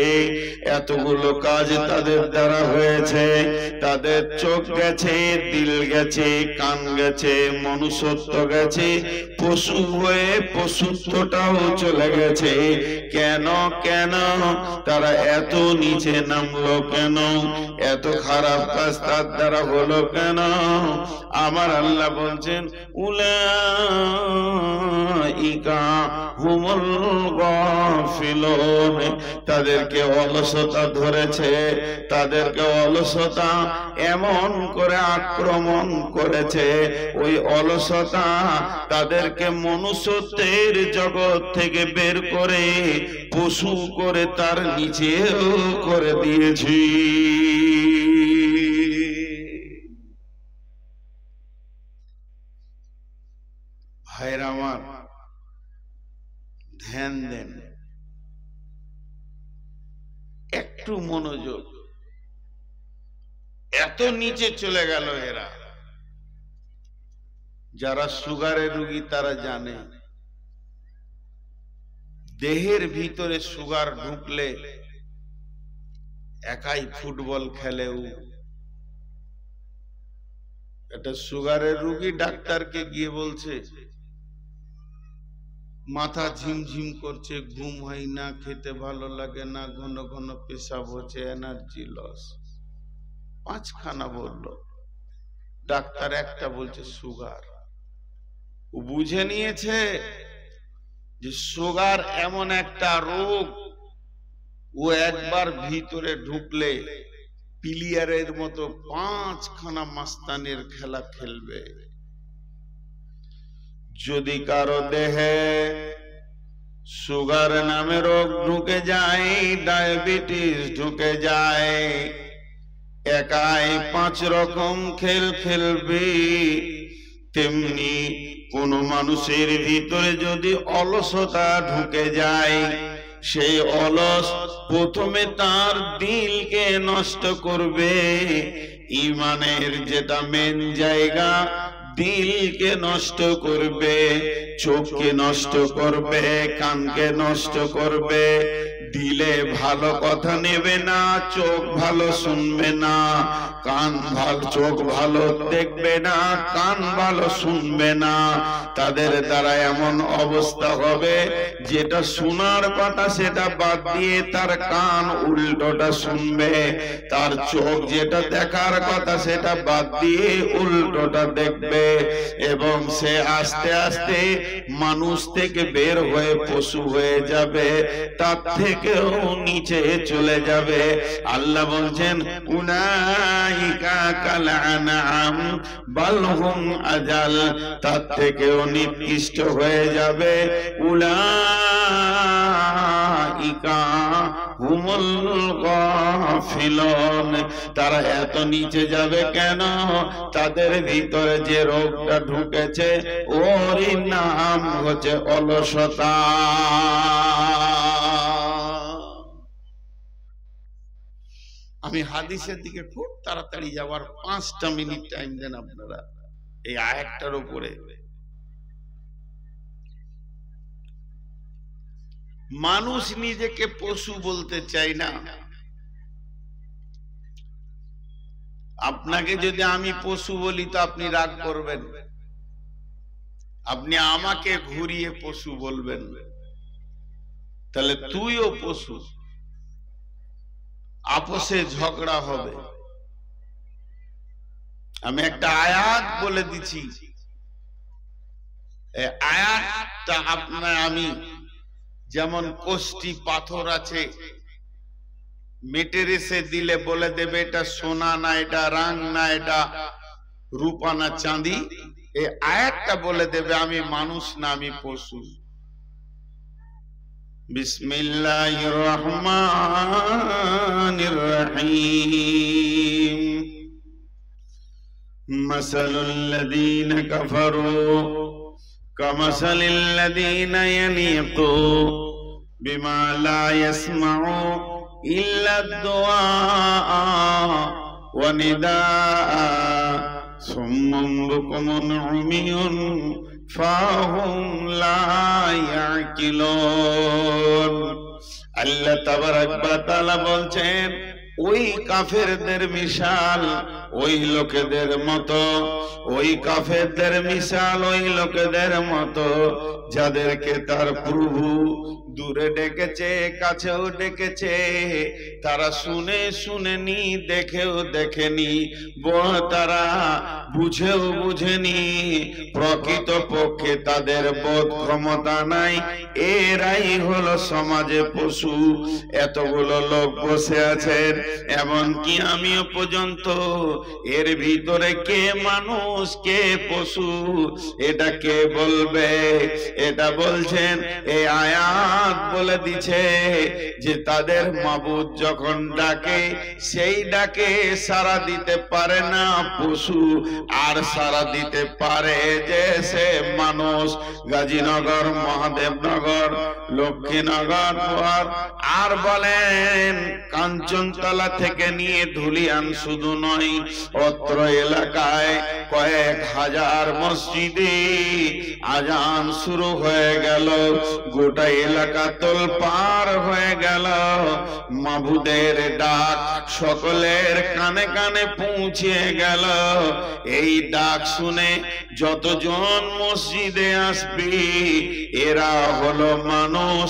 এতগুলো কাজ তাদের দ্বারা হয়েছে। তাদের চোখ গেছে, দিল গেছে, কান গেছে, মনুষ্যত্ব গেছে, পশু হয়ে পশুত্বটাও চলে গেছে। কেন কেন? তারা এত নিচে নামলো কেন? এত খারাপ কাজ তার দ্বারা হলো কেন? আমার আল্লাহ বলছেন, উলাইকা হুমুল গাফিলুন। তাদেরকে অলসতা ধরেছে, তাদেরকে অলসতা এমন করে আক্রমণ করেছে, ওই অলসতা তাদেরকে মনুষ্যত্বের জগৎ থেকে বের করে পশু করে তার নিচেও করে দিয়েছি। ভাইরা আমার, ধ্যান দেন, একটু মনোযোগ। এত নিচে চলে গেল এরা। যারা সুগারের রোগী তারা জানে, দেহের ভিতরে সুগার ঢুকলে একাই ফুটবল খেলেও। এটা সুগারের রোগী ডাক্তারকে গিয়ে বলছে, মাথা ঝিমঝিম করছে, ঘুম হয় না, খেতে ভালো লাগে না, ঘন ঘন পেশাব হচ্ছে, এনার্জি লস। 5খানা বললো, ডাক্তার একটা বলছে সুগার। ও বুঝে নিয়েছে যে সুগার এমন একটা রোগ, ও একবার ভিতরে ঢুকলে প্লেয়ারের মতো 5খানা মাস্তানের খেলা খেলবে। যদি কারো দেহে সুগার নামে রোগ ঢুকে যায়, ডায়াবেটিস ঢুকে যায়, একাই 5 রকম খেল খেলবে। তেমনি কোন মানুষের ভিতরে যদি অলসতা ঢুকে যায়, সেই অলস প্রথমে তার দিলকে নষ্ট করবে। ঈমানের যেটা মেন জায়গা, দিলকে নষ্ট করবে, চোখকে নষ্ট করবে, কানকে নষ্ট করবে। দিলে ভালো কথা নেবে না, চোখ ভালো শুনবে না, কান ভালো, চোখ ভালো দেখবে না, কান ভালো শুনবে না। তাদের দ্বারা এমন অবস্থা হবে, যেটা শোনার কথা সেটা বাদ দিয়ে তার কান উল্টোটা শুনবে, তার চোখ যেটা দেখার কথা সেটা বাদ দিয়ে উল্টোটা দেখবে, এবং সে আস্তে আস্তে মানুষ থেকে বের হয়ে পশু হয়ে যাবে, তার থেকেও নিচে চলে যাবে। আল্লাহ বলছেন, উলাইকা কাল আনআম বাল হুম আযাল, তার থেকেও নিকৃষ্ট হয়ে যাবে। উলাইকা হুমুল গাফিলুন। তারা এত নিচে যাবে কেন? তাদের ভিতরে যে রোগটা ঢুকেছে, ওরই নাম হচ্ছে অলসতা। আমি হাদিসের দিকে খুব তাড়াতাড়ি যাওয়ার 5টা মিনিট টাইম দেন আপনারা এই আয়াতটার উপরে। মানুষ নিজেকে পশু বলতে চাই না। আপনাকে যদি আমি পশু বলি তো আপনি রাগ করবেন, আপনি আমাকে ঘুরিয়ে পশু বলবেন, তাহলে তুইও পশু, আপোষে ঝগড়া হবে। আমি একটা আয়াত বলে দিচ্ছি, আয়াতটা আপনার আমি যেমন কোষ্টি পাথর আছে, মেটের এসে দিলে বলে দেবে এটা সোনা না, এটা রাং না, এটা রূপা না চাঁদি। এই আয়াতটা বলে দেবে আমি মানুষ না, আমি পশু। বিসমিল্লাহির রহমানির রহিম। মাসালুল লাযীনা কাফারু কামাসালিল লাযীনা ইয়ানীকু বিমা লা ইয়াসমাউ ইল্লা দুআ ওয়া নিদাআ সুম্মুন বুকুমুন উমিয়ুন ফাহুম লা ইয়াকিলুন। আল্লাহ তাবারাক ওয়া তাআলা বলছেন, ওই কাফেরদের মিশাল ওই লোকেদের মতো, ওই কাফেরদের মিশাল ওই লোকেদের মতো যাদেরকে তার প্রভু দূরে ডেকেছে কাছেও ডেকেছে, তারা শুনে শুনেনি, দেখেও দেখেনি, তারা বুঝেও বুঝেনি, প্রকৃত পক্ষে তাদের বোধ ক্ষমতা নাই। এরাই হলো সমাজে পশু। এতগুলো লোক বসে আছেন, এমনকি আমিও পর্যন্ত, এর ভিতরে কে মানুষ কে পশু এটা কে বলবে? এটা বলছেন এই আয়াত বলে দিছে যে তাদের মাবুদ যখন ডাকে সেই ডাকে সাড়া দিতে পারে না পশু, আর সাড়া দিতে পারে যে সে মানুষ। গাজীনগর, মহাদেবনগর, লক্ষ্মীনগর, আর বলেন কাঞ্চনতলা থেকে নিয়ে ধুলিয়ান শুধু নয়, অত্র এলাকায় কয়েক হাজার মসজিদে আজান শুরু হয়ে গেল, গোটা এলাকা তোলপাড় হয়ে গেল। মাবুদের ডাক সকলের কানে কানে পৌঁছে গেল। এই ডাক শুনে যতজন মসজিদে আসবে এরা হলো মানুষ।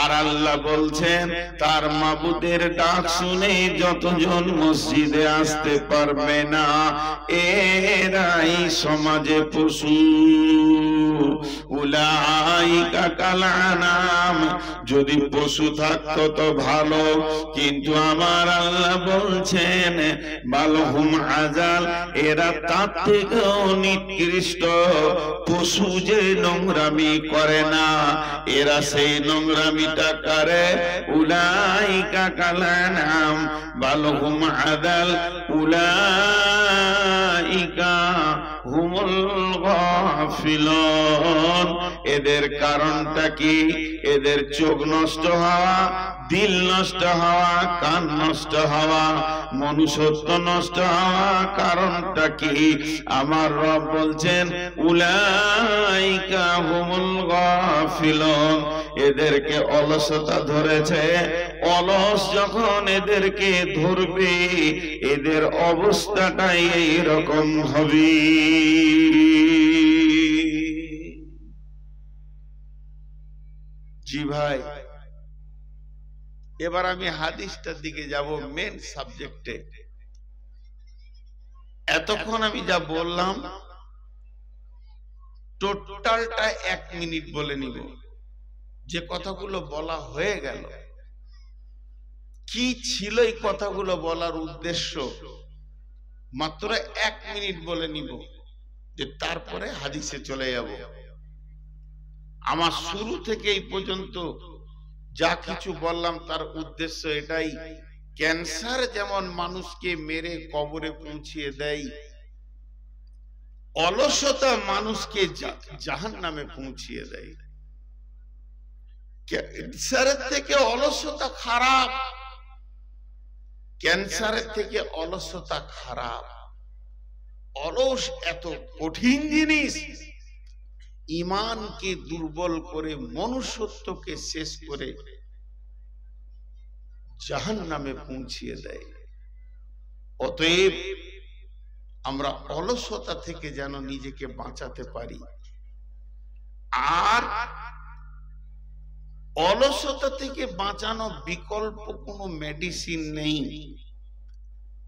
আর আল্লাহ বলছেন তার মাবুদের ডাক শুনে যতজন মসজিদে আসতে পারবে না এরাই সমাজে পশু। উলাইকা কাল আনাম, যদি পশু থাকতো তো ভালো, কিন্তু আমার আল্লাহ বলছেন বালহুম আজাল, এরা তার থেকেও নিকৃষ্ট। পশু যে নোংরামি করে না, এরা সেই নোংরামিটা করে। উলাইকা কাল আনাম বালহুম আজাল উলাইকা হুমুল গাফিলুন। এদের কারণটা কি? এদের চোখ নষ্ট হওয়া, দিল নষ্ট হওয়া, কান নষ্ট হওয়া, মনুষ্যত্ব নষ্ট হওয়া। কারণটা কি? আমার রব বলছেন উলাইকা হুমুল গাফিলুন। এদেরকে অলসতা ধরেছে। অলস যখন এদেরকে ধরবে এদের অবস্থাটাই এইরকম হবে। জি ভাই, এবার আমি হাদিসটার দিকে যাব, মেন সাবজেক্টে। এতক্ষণ আমি যা বললাম টোটালটা 1 মিনিট বলে নিব। যে কথাগুলো বলা হয়ে গেল, কি ছিল এই কথাগুলো বলার উদ্দেশ্য, মাত্র 1 মিনিট বলে নিব, যে তারপরে হাদিসে চলে যাব। আমার শুরু থেকে এই পর্যন্ত যা কিছু বললাম তার উদ্দেশ্য এটাই, ক্যান্সার যেমন মানুষকে মেরে কবরে পৌঁছিয়ে দেয়, অলসতা মানুষকে জাহান্নামে পৌঁছিয়ে দেয়। ক্যান্সারের থেকে অলসতা খারাপ, ক্যান্সারের থেকে অলসতা খারাপ। অলস এত কঠিন জিনিস, ঈমানকে দুর্বল করে মনুষ্যত্বকে শেষ করে জাহান্নামে পৌঁছিয়ে দেয়। অতএব আমরা অলসতা থেকে যেন নিজেকে বাঁচাতে পারি। আর অলসতা থেকে বাঁচানো বিকল্প কোনো মেডিসিন নেই।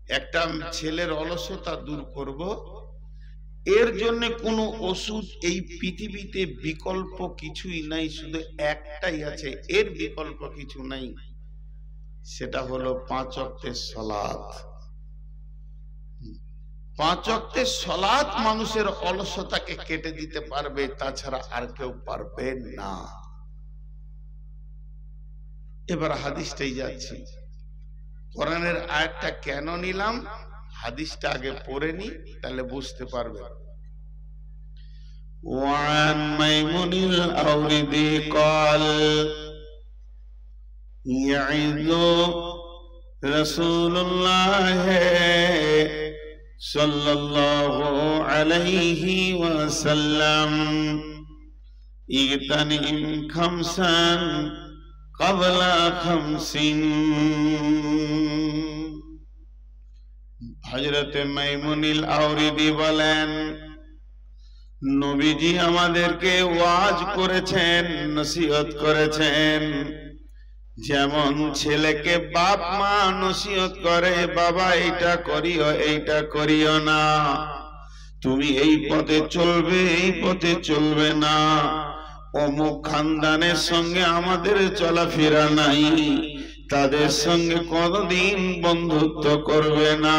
একটা ছেলের অলসতা দূর করব, এর জন্য কোনো ওষুধ এই পৃথিবীতে বিকল্প কিছুই নাই, শুধু একটাই আছে, এর বিকল্প কিছু নাই, সেটা হলো 5 ওয়াক্তের সালাত। 5 ওয়াক্তের সালাত মানুষের অলসতাকে কেটে দিতে পারবে, তাছাড়া আর কেউ পারবে না। এবার হাদিসটাই যাচ্ছি। কোরআনের আয়াতটা কেন নিলাম, হাদিসটা আগে পড়ে নি, তাহলে বুঝতে পারবে। ওয়ান মাইমুনিল আওরিদি قال ইয়াইযু রাসূলুল্লাহ সাল্লাল্লাহু আলাইহি ওয়াসাল্লাম ইগতানিম খামসান ক্বাবলা খামসিন। হযরত মাইমুনিল আওরিদি বলেন, নবীজি আমাদেরকে ওয়াজ করেছেন, নসিহত করেছেন, যেমন ছেলেকে বাপ মা নসিহত করে, বাবা এইটা করিও, এইটা করিও না, তুমি এই পথে চলবে, এই পথে চলবে না, অমুক খানদানের সঙ্গে আমাদের চলাফেরা নাই, তাদের সঙ্গে কোনদিন বন্ধুত্ব করবে না।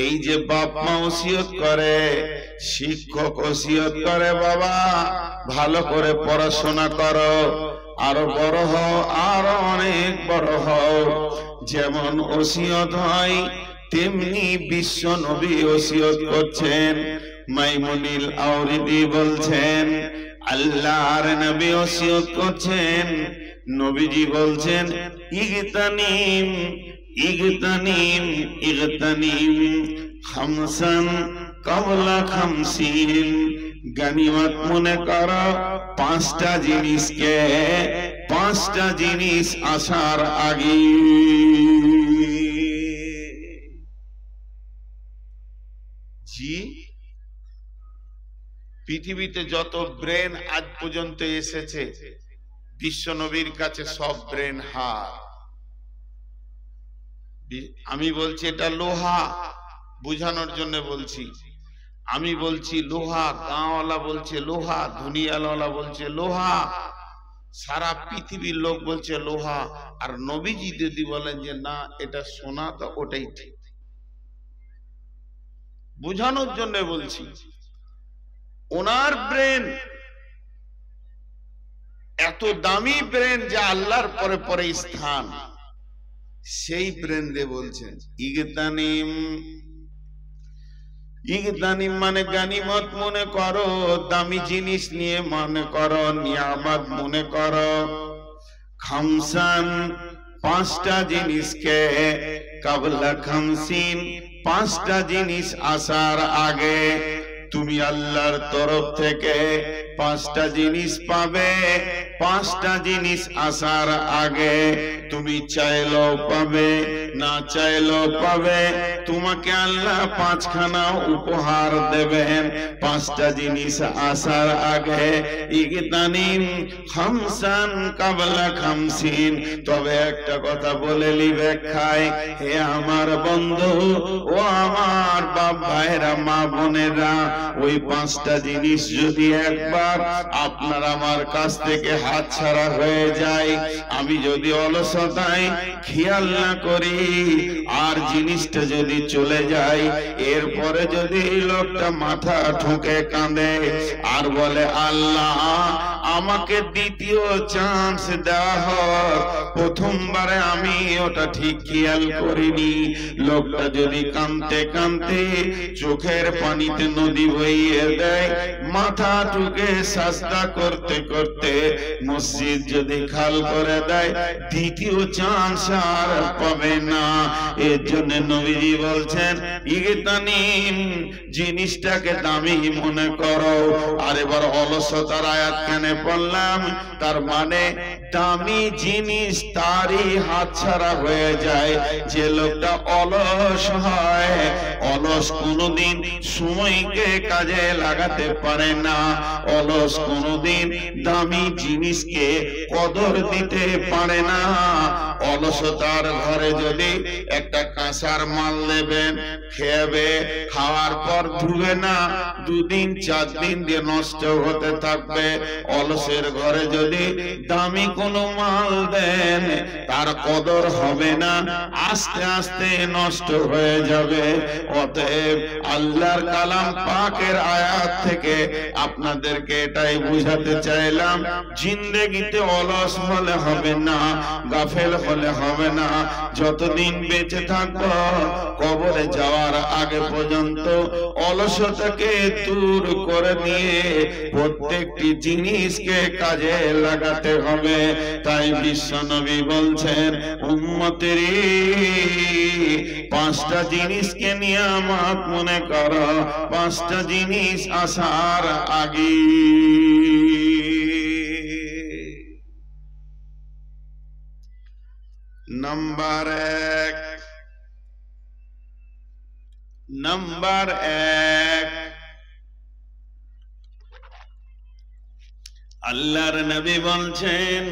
এই যে বাপ মা ওসিয়ত করে, শিক্ষক ওসিয়ত করে, বাবা ভালো করে পড়াশোনা করো, আরো বড় হও, আরো অনেক বড় হও, যেমন ওসিয়ত হয় তেমনি বিশ্ব নবী ওসিয়ত করছেন। মাইমুনিল আওরিদি বলছেন, আল্লাহর নবী ওসিয়ত করছেন, নবীজি বলছেন, ইগতানিম ইগতানিম ইগতানিম খামসান ক্বাবলা খামসিন। গনিমত মনে করো 5টা জিনিসকে, 5টা জিনিস আসার আগে। জি, পৃথিবীতে যত ব্রেন আজ পর্যন্ত এসেছে, বিশ্ব নবীর কাছে সব ব্রেন হার। আমি বলছি এটা লোহা, বুঝানোর জন্য বলছি। আমি বলছি লোহা, গাঁওয়ালা বলছে লোহা, দুনিয়াওয়ালা বলছে লোহা, সারা পৃথিবীর লোক বলছে লোহা। আর নবীজি যদি বলেন যে না এটা সোনা, তো ওটাই ঠিক। বুঝানোর জন্য বলছি, ওনার ব্রেন এত দামি ব্রেন যে আল্লাহর পরে পরে স্থান, সেই ব্রেন দিয়ে বলছেন ইগতানিম। ইগতানিম মানে গানিমত মনে করো, দামি জিনিস নিয়ে মনে করো, নিয়ামত মনে করো। খামসান 5টা জিনিসকে, ক্বাবলা খামসিন 5টা জিনিস আসার আগে। তুমি আল্লাহর তরফ থেকে 5টা জিনিস পাবে, 5টা জিনিস আসার আগে। তুমি চাইলেও পাবে, না চাইলেও পাবে, তোমাকে আল্লাহ 5খানা উপহার দেবেন 5টা জিনিস আসার আগে। ইগতানিম খামসান ক্বাবলা খামসিন। তবে একটা কথা বলে লি ব্যাখ্যায়, হে আমার বন্ধু, ও আমার বাপ ভাইরা, মা বোনেরা, ওই 5টা জিনিস যদি একবার আপনার আমার কাছ থেকে হাতছাড়া হয়ে যায়, আমি যদি অলসতায় খেয়াল না করি, আর জিনিসটা যদি চলে যায়, এরপরে যদি এই লোকটা মাথা ঠুকে কাঁদে আর বলে আল্লাহ আমাকে দ্বিতীয় চান্স দেওয়া হয়, প্রথমবারে আমি ওটা ঠিক খেয়াল করিনি। লোকটা যদি কাঁদতে কাঁদতে চোখের পানিতে নদী বইয়ে দেয়, মাথা টুকে সাজদা করতে করতে মসজিদ যদি খাল করে দেয়, দ্বিতীয় চান্স আর পাবে না। এর জন্য নবীজি বলছেন ইগতানিম, জিনিসটাকে দামি মনে করো। আর এবার অলসতার আয়াত কেন পড়লাম? তার মানে দামি জিনিস তারই হাতছাড়া হয়ে যায়। যে লোকটা অলস হয়, অলস কোনোদিন সময়কে কাজে লাগাতে পারে না, অলস কোনোদিন দামি জিনিসকে কদর দিতে পারে না। অলসতার ঘরে যদি একটা কাঁচার মাল নেবেন, খেয়ে খাওয়ার পর ধুবে না, 2 দিন 4 দিন দিয়ে নষ্ট হতে থাকবে। অলসের ঘরে যদি দামি কোনো মাল দেন, তার কদর হবে না, আস্তে আস্তে নষ্ট হয়ে যাবে। অতএব আল্লাহর কালাম পাকের আয়াত থেকে আপনাদেরকে এটাই বুঝাতে চাইলাম, জিন্দেগিতে অলস হলে হবে না, গাফেল হলে হবে না। যতদিন বেঁচে থাকবো, কবরে যাওয়ার আগে পর্যন্ত অলসতাকে দূর করে দিয়ে প্রত্যেকটি জিনিসকে কাজে লাগাতে হবে। তাই বিশ্বনবী বলছেন, উম্মতেরি 5টা জিনিসকে নিয়ামত মনে করো, 5টা জিনিস আসার আগে। নাম্বার 1, আল্লাহর নবী বলছেন,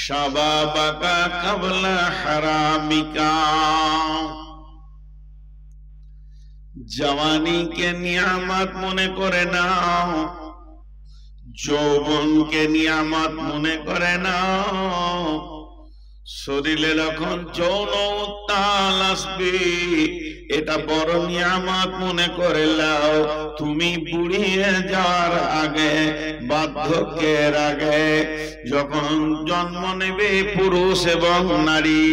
শাবাবাকা কাবলা হারামিকা, জওয়ানিকে নিয়ামত মনে করে নাও, যৌবনকে নিয়ামত মনে করে নাও। শরীরে যখন যৌন উত্তাল আসবে, এটা বড় নিয়ামত মনে করে নাও। তুমি বুড়িয়ে যাওয়ার আগে, বার্ধক্যের আগে, যখন জন্ম নেবে পুরুষ এবং নারী,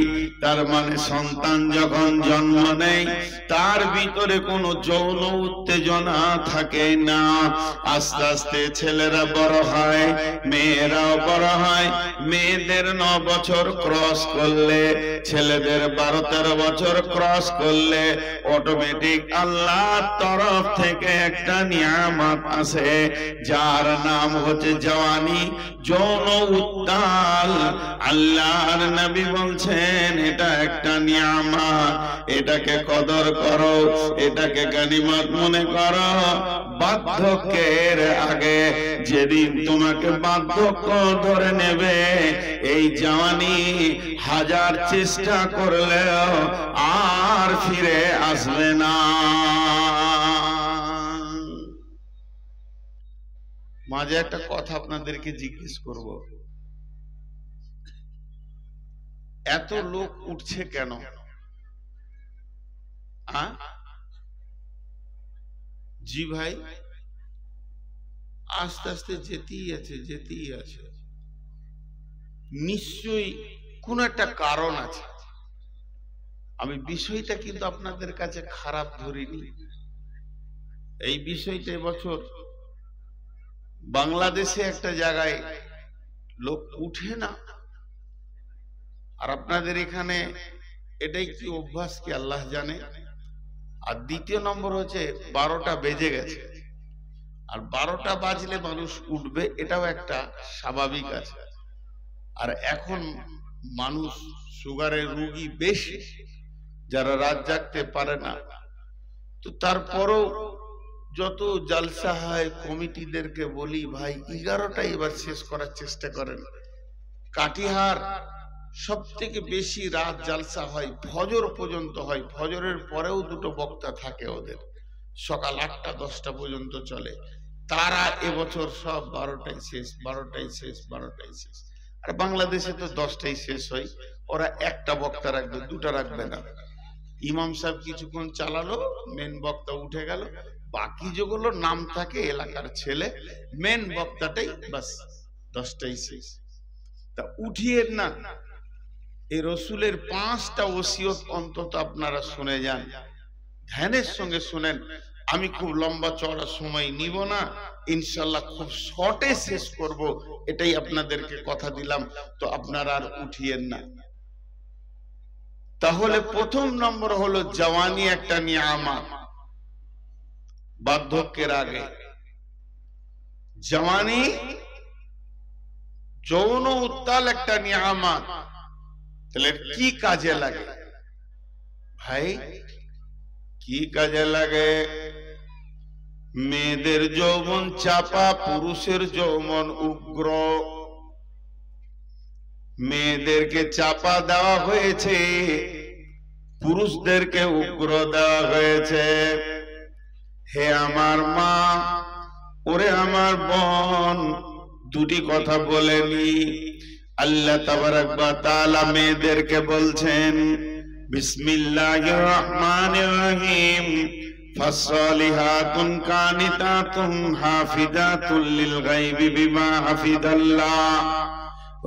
তার মানে সন্তান যখন জন্ম নেয়, তার ভিতরে কোনো যৌন উত্তেজনা থাকে না। আস্তে আস্তে ছেলেরা বড় হয়, মেয়েরাও বড় হয়। মেয়েদের 9 বছর ক্রস করলে, ছেলেদের 12-13 বছর ক্রস করলে অটোমেটিক আল্লাহর তরফ থেকে একটা নিয়ামত আসে, যার নাম হচ্ছে জওয়ানি, যৌন উত্তাল। আল্লাহর নবী বলছেন এটা একটা নিয়ামত, এটাকে কদর করো, এটাকে গনিমত মনে করো। বার্ধক্যের আগে, যেদিন তোমাকে বার্ধক্য ধরে নেবে, এই জওয়ানি 1000 চেষ্টা করলেও আর ফিরে আসবে না। মাঝে একটা কথা আপনাদেরকে জিজ্ঞেস করব, এত লোক উঠছে কেন? জি ভাই, আস্তে আস্তে যেতেই আছে। নিশ্চয়ই কোন একটা কারণ আছে। আমি বিষয়টা কিন্তু আপনাদের কাছে খারাপ ধরিনি। এই বিষয়টা এবছর বাংলাদেশে একটা জায়গায় লোক উঠে না, আর আপনাদের এখানে এটাই কি অভ্যাস কি আল্লাহ জানে। আর দ্বিতীয় নম্বর হচ্ছে 12টা বেজে গেছে, আর 12টা বাজলে মানুষ উঠবে, এটাও একটা স্বাভাবিক আছে। আর এখন মানুষ সুগারের রোগী বেশি, যারা রাত জাগতে পারে না। তো তারপরও যত জলসা হয়, কমিটিদেরকে বলি ভাই 11টায় এবার শেষ করার চেষ্টা করেন। কাটিহার সব থেকে বেশি রাত জলসা হয়, ফজর পর্যন্ত হয়। ফজরের পরেও 2টো বক্তা থাকে ওদের, সকাল 8টা-10টা পর্যন্ত চলে। তারা এবছর সব 12টায় শেষ। আর বাংলাদেশে তো 10টায় শেষ হয়। ওরা একটা বক্তা রাখবে, 2টা রাখবে না। ইমাম সাহেব কিছুক্ষণ চালালো, মেন বক্তা উঠে গেল, বাকি যেগুলো নাম থাকে এলাকার ছেলে, মেন বক্তাটাই বাস 10টাই শেষ। তা উঠিয়েন না, এই রসুলের 5টা ওসিয়ত অন্তত আপনারা শুনে যান, ধ্যানের সঙ্গে শুনেন। আমি খুব লম্বা চড়া সময় নিব না, ইনশাল্লাহ খুব শর্টে শেষ করব, এটাই আপনাদেরকে কথা দিলাম। তো আপনারা আর উঠিয়েন না। তাহলে প্রথম নম্বর হলো জওয়ানি একটা নিয়ামত, বার্ধক্যের আগে জওয়ানি, যৌন উত্তাল একটা নিয়ামত। তাহলে কি কাজে লাগে ভাই, কি কাজে লাগে? মেয়েদের যৌবন চাপা, পুরুষের যৌবন উগ্র। মেয়েদেরকে চাপা দেওয়া হয়েছে, পুরুষদেরকে উগ্র দেওয়া হয়েছে। হে আমার মা, ওরে আমার বোন, দুটি কথা বলেনি। আল্লাহ তাবারাক ওয়া তাআলা মেয়েদেরকে বলছেন বিসমিল্লাহির রহমানির রহিম, ফাসসালিহাতুন কানিতাতুন হাফিজাতুল লিল গায়বি বিমা হাফিজাল্লাহ।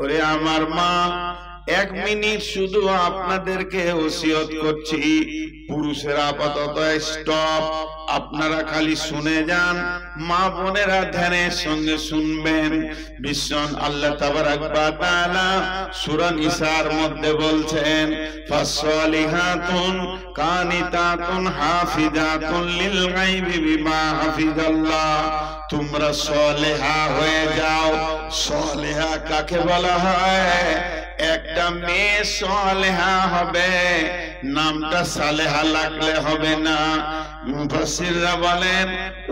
ওরে আমার মা, 1 মিনিট শুধু আপনাদেরকে ওসিয়ত করছি, পুরুষেরা আপাতত স্টপ, আপনারা খালি শুনে যান, মা বোনেরা ধ্যানের সঙ্গে শুনবেন। বিশ্বন আল্লাহ তাবারাক ওয়া তাআলা সূরা নিসার মধ্যে বলছেন ফাসসালিহাতুন কানিতাতুন হাফিজাতুন লিল গায়বি বিমা হাফিজাল্লাহ। তোমরা সালেহা হয়ে যাও। সালেহা কাকে বলা হয়? একটা মেয়ে সালেহা হবে, নামটা সালেহা লাগলে হবে না। মুফাসসিররা বলেন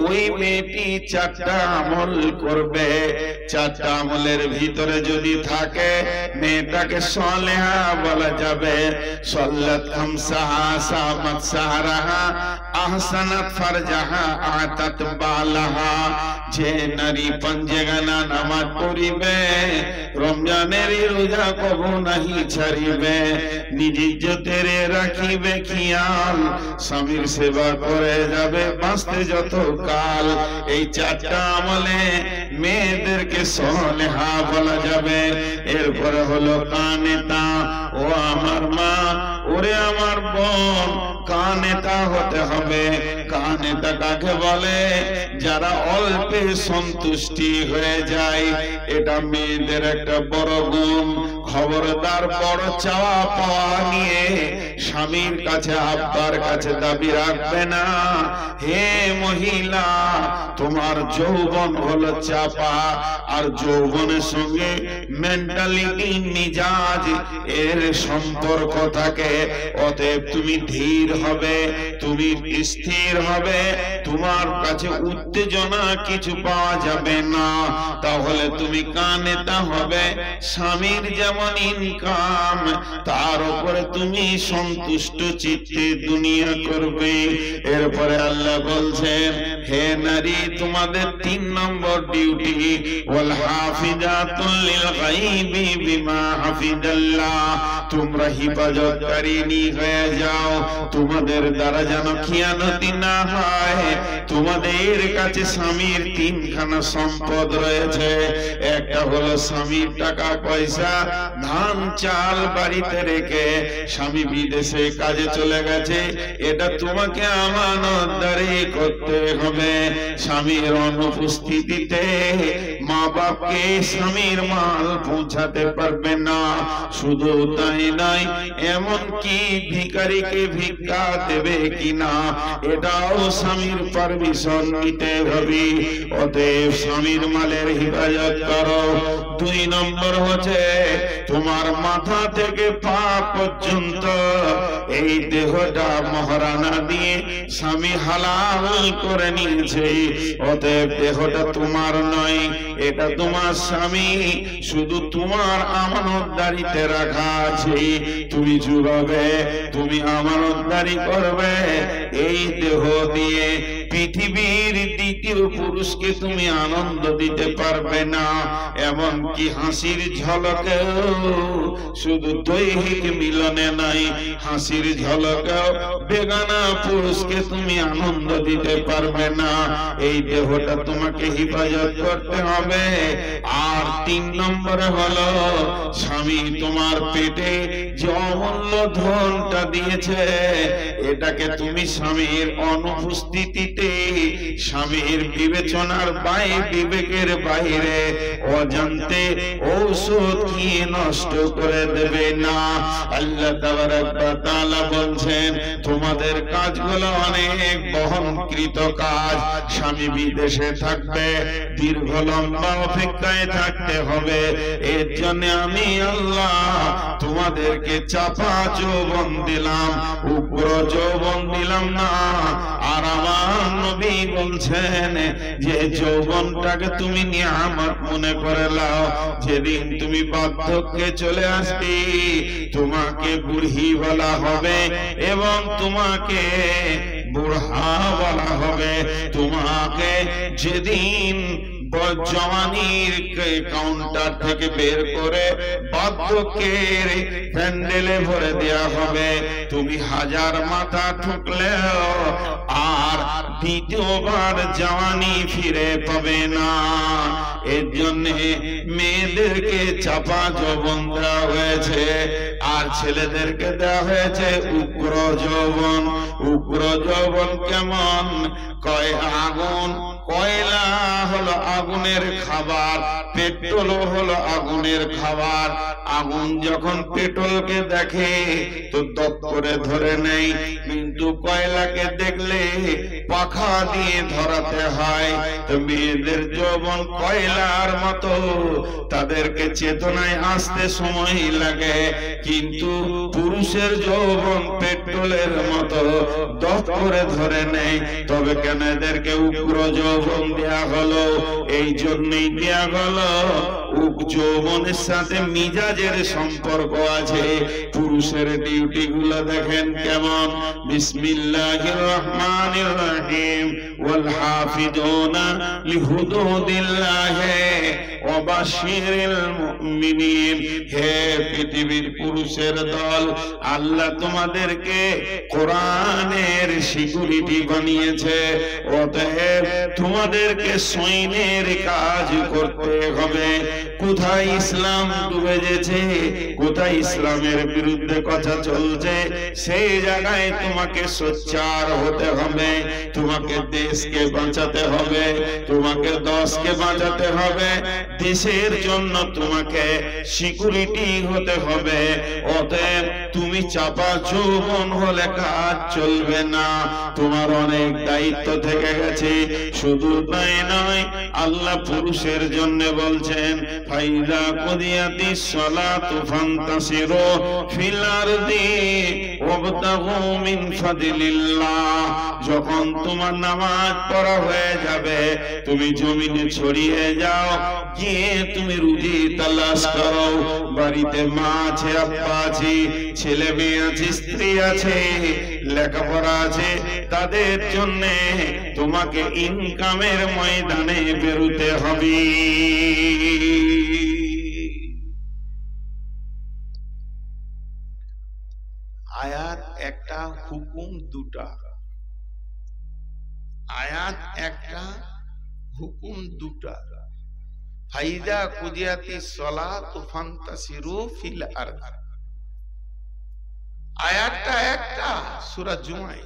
ওই মেয়েটি 4টা আমল করবে, 4টা আমলের ভিতরে যদি থাকে মেয়েটাকে সালেহা বলা যাবে। সাল্লাত খামসাহা, সামাত সাহরাহা, আহসানাত ফারজাহা, আতাত বালাহা। যে নারী পঞ্জেগানা নামাজ পড়িবে, রমজানের রোজা কবু নাহি ছাড়িবে, নিজ ইজ্জতের রাখিবে খেয়াল, স্বামীর সেবা করে যাবে বাঁচতে যত কাল। এই 4টা আমলে মেয়েদেরকে সালেহা বলা যাবে। এরপরে হলো কানেতা। ও আমার মা, ওরে আমার বোন, কানেতা হতে হবে। কানেতা কাকে বলে? যারা অল্পে সন্তুষ্টি হয়ে যায়। এটা মেয়েদের একটা বড় গুণ। খবরদার বড় চাওয়া পাওয়া নিয়ে স্বামীর কাছে, আব্বার কাছে দাবি রাখবে না। হে মহিলা, তোমার যৌবন হলো চাপা, আর যৌবনের সঙ্গে মেন্টালিটি, মিজাজ এর সম্পর্ক থাকে। অতএব তুমি ধীর হবে, তুমি স্থির হবে, তোমার কাছে উত্তেজনা কিছু পাওয়া যাবে না। তাহলে তুমি কানেতা হবে। স্বামীর যেমন ইনকাম, তার উপরে তুমি সন্তুষ্ট চিত্তে দুনিয়া করবে। এরপরে আল্লাহ বলছেন হে নারী, তোমাদের 3 নম্বর ডিউটি ওয়াল হাফিজাতুল লিল গায়বি বিমা হাফিজাল্লাহ। তোমরা হিফাজতকারিনী হয়ে যাও, তোমাদের দ্বারা যেন খিয়ানতি না হয়। তোমাদের কাছে স্বামীর 3খানা সম্পদ রয়েছে। একটা হলো স্বামীর টাকা পয়সা, ধান চাল বাড়িতে রেখে স্বামী বিদেশে কাজে চলে গেছে, এটা তোমাকে আমানতদারি করতে হবে। স্বামীর অনুপস্থিতিতে মা বাপকে স্বামীর মাল পৌঁছাতে পারবে না। শুধু তাই নয়, এমন কি ভিখারিকে ভিক্ষা দেবে কিনা এটাও স্বামীর পারমিশন নিতে হবে। অতএব স্বামীর মালের হিফাজত করো। 2 নম্বর হচ্ছে তোমার মাথা থেকে পা পর্যন্ত এই দেহটা মহারানা দিয়ে স্বামী হালাল করে নিয়েছে। অতএব দেহটা তোমার নয়, এটা তোমার স্বামী, শুধু তোমার আমানতদারিতে রাখা আছে। তুমি যুগাবে, তুমি আমানতদারি করবে। এই দেহ দিয়ে পৃথিবীর দ্বিতীয় পুরুষকে তুমি আনন্দ দিতে পারবে না। এমনকি হাসির ঝলকেও শুধু দৈহিক মিলনে নাই, হাসির ঝলকেও বেগানা পুরুষকে তুমি আনন্দ দিতে পারবে না। এই দেহটা তোমাকে হেফাজত করতে হবে। আর 3 নম্বরে হলো স্বামী তোমার পেটে যে অমূল্য ধনটা দিয়েছে, এটাকে তুমি স্বামীর অনুপস্থিতিতে, স্বামীর বিবেচনার বাইরে, বিবেকের বাইরে অজান্তে ঔষধ খেয়ে নষ্ট করে দেবে না। আল্লাহ তাআলা বলছেন তোমাদের কাজগুলো অনেক বহনকৃত কাজ। স্বামী বিদেশে থাকবে, দীর্ঘ লম্বা অপেক্ষায় থাকতে হবে। এর জন্য আমি আল্লাহ তোমাদেরকে চাপা যৌবন দিলাম, উগ্র যৌবন দিলাম না। আর আমার নবী বলছেন যে যৌবনটাকে তুমি নিয়ামত মনে করে নাও। যেদিন তুমি বার্ধক্যে চলে আসবে তোমাকে বুড়ি বলা হবে এবং তোমাকে বুড়া বলা হবে। তোমাকে যেদিন জওয়ানির কাউন্টার থেকে বের করে বার্ধক্যের প্যান্ডেলে ভরে দেয়া হবে, তুমি 1000 মাথা ঠুকলেও আর দ্বিতীয়বার জওয়ানি ফিরে পাবে না। এর জন্য মেয়েদেরকে চাপা যৌবন দেওয়া হয়েছে আর ছেলেদেরকে দেওয়া হয়েছে উগ্র যৌবন। উগ্র যৌবন কেমন? আগুন, কয়লা হলো আগুনের খাবার, পেট্রোল হলো আগুনের খাবার। আগুন যখন পেট্রোলকে দেখে তো দপ করে ধরে নেই, কিন্তু কয়লাকে দেখলে পাখা দিয়ে ধরাতে হয়। তো মেয়েদের যৌবন কয়লার মতো, তাদেরকে চেতনায় আসতে সময় লাগে, কিন্তু পুরুষের যৌবন পেট্রোলের মতো দপ করে ধরে নেই। তবে কেন এদেরকে উগ্র যৌবন দেয়া হলো? এই জন্যই দেয়া হলো যৌবনের সাথে মিজাজের সম্পর্ক আছে। পুরুষের ডিউটি গুলো দেখেন কেমন। বিসমিল্লাহির রহমানির রহিম, ওয়াল হাফিজুনা লিহুদুদিল্লাহি ওয়া বাশশিরিল মুমিনিন। হে পৃথিবীর পুরুষের দল, আল্লাহ তোমাদেরকে কোরআনের সিকিউরিটি বানিয়েছে। অতএব তোমাদেরকে সৈন্যের কাজ করতে হবে। কোথায় ইসলাম ডুবে গেছে, কোথায় ইসলামের বিরুদ্ধে কথা চলছে, সেই জায়গায় তোমাকে সোচ্চার হতে হবে। তোমাকে দেশকে বাঁচাতে হবে, তোমাকে দশকে বাঁচাতে হবে, দেশের জন্য তোমাকে সিকিউরিটি হতে হবে। অতএব তুমি চাপা যৌবন হলে কাজ চলবে না, তোমার অনেক দায়িত্ব থেকে গেছে। শুধু তাই নয়, আল্লাহ পুরুষের জন্য বলছেন ফাইদা কুদিয়াতিস সালাতু ফান্তাসিরু ফিল আরদি ওয়াবতাগু মিন ফাদলিল্লাহ। যখন তোমার নামাজ পড়া হয়ে যাবে, তুমি জমিনে ছড়িয়ে যাও, গিয়ে তুমি রুজি তালাশ করো। বাড়িতে মা আছে, আব্বা আছে, ছেলে মেয়ে আছে, স্ত্রী আছে, লেখাপড়া আছে, তাদের জন্য তোমাকে ইনকামের ময়দানে বেরোতে হবে। আয়াত একটা, হুকুম দুটা। আয়াত একটা, হুকুম দুটা। ফাইদা কুদিয়াতিস সালাতু ফান্তাসিরু ফিল আরদ। আয়াতটা একটা, সূরা জুমায়।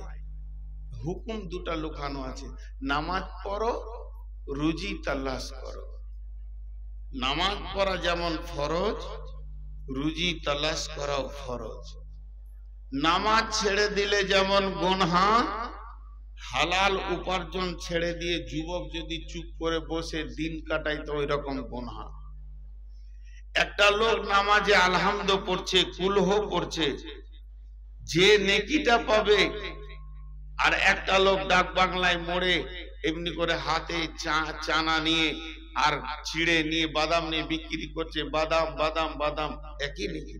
হুকুম দুটা লুকানো আছে। নামাজ পড়ো, রুজি তালাশ করো। নামাজ পড়া যেমন ফরজ, রুজি তালাশ করাও ফরজ। নামাজ ছেড়ে দিলে যেমন গুনাহ, হালাল উপার্জন ছেড়ে দিয়ে যুবক যদি চুপ করে বসে দিন কাটায় তো ওই রকম গুনাহ। একটা লোক নামাজে আলহামদু পড়ছে, কুলহ পড়ছে, যে নেকিটা পাবে, আর একটা লোক ডাক বাংলায় মোড়ে এমনি করে হাতে চানা নিয়ে আর ছিঁড়ে নিয়ে বাদাম নিয়ে বিক্রি করছে, বাদাম বাদাম বাদাম, একই নেকি।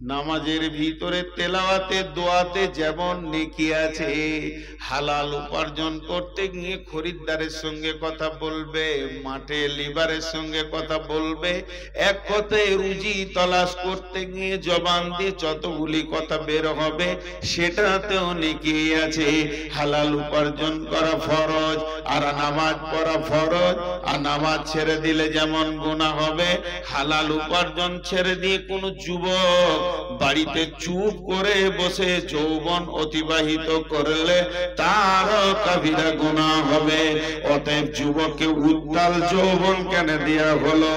নামাজের ভিতরে তেলাওয়াতে দোয়াতে যেমন নেকি আছে, হালাল উপার্জন করতে গিয়ে খরিদ্দারের সঙ্গে কথা বলবে, মাঠে লেবারের সঙ্গে কথা বলবে, এক কথায় রুজি তলাশ করতে গিয়ে জবান দিয়ে যতগুলি কথা বের হবে সেটাতেও নেকি আছে। হালাল উপার্জন করা ফরজ, আর নামাজ পড়া ফরজ, আর নামাজ ছেড়ে দিলে যেমন গুনাহ হবে, হালাল উপার্জন ছেড়ে দিয়ে কোনো যুবক বাড়িতে চুপ করে বসে যৌবন অতিবাহিত করলে তারও কবিরা গুনাহ হবে। অতএব যুবককে উত্তাল যৌবন কেন দেয়া হলো?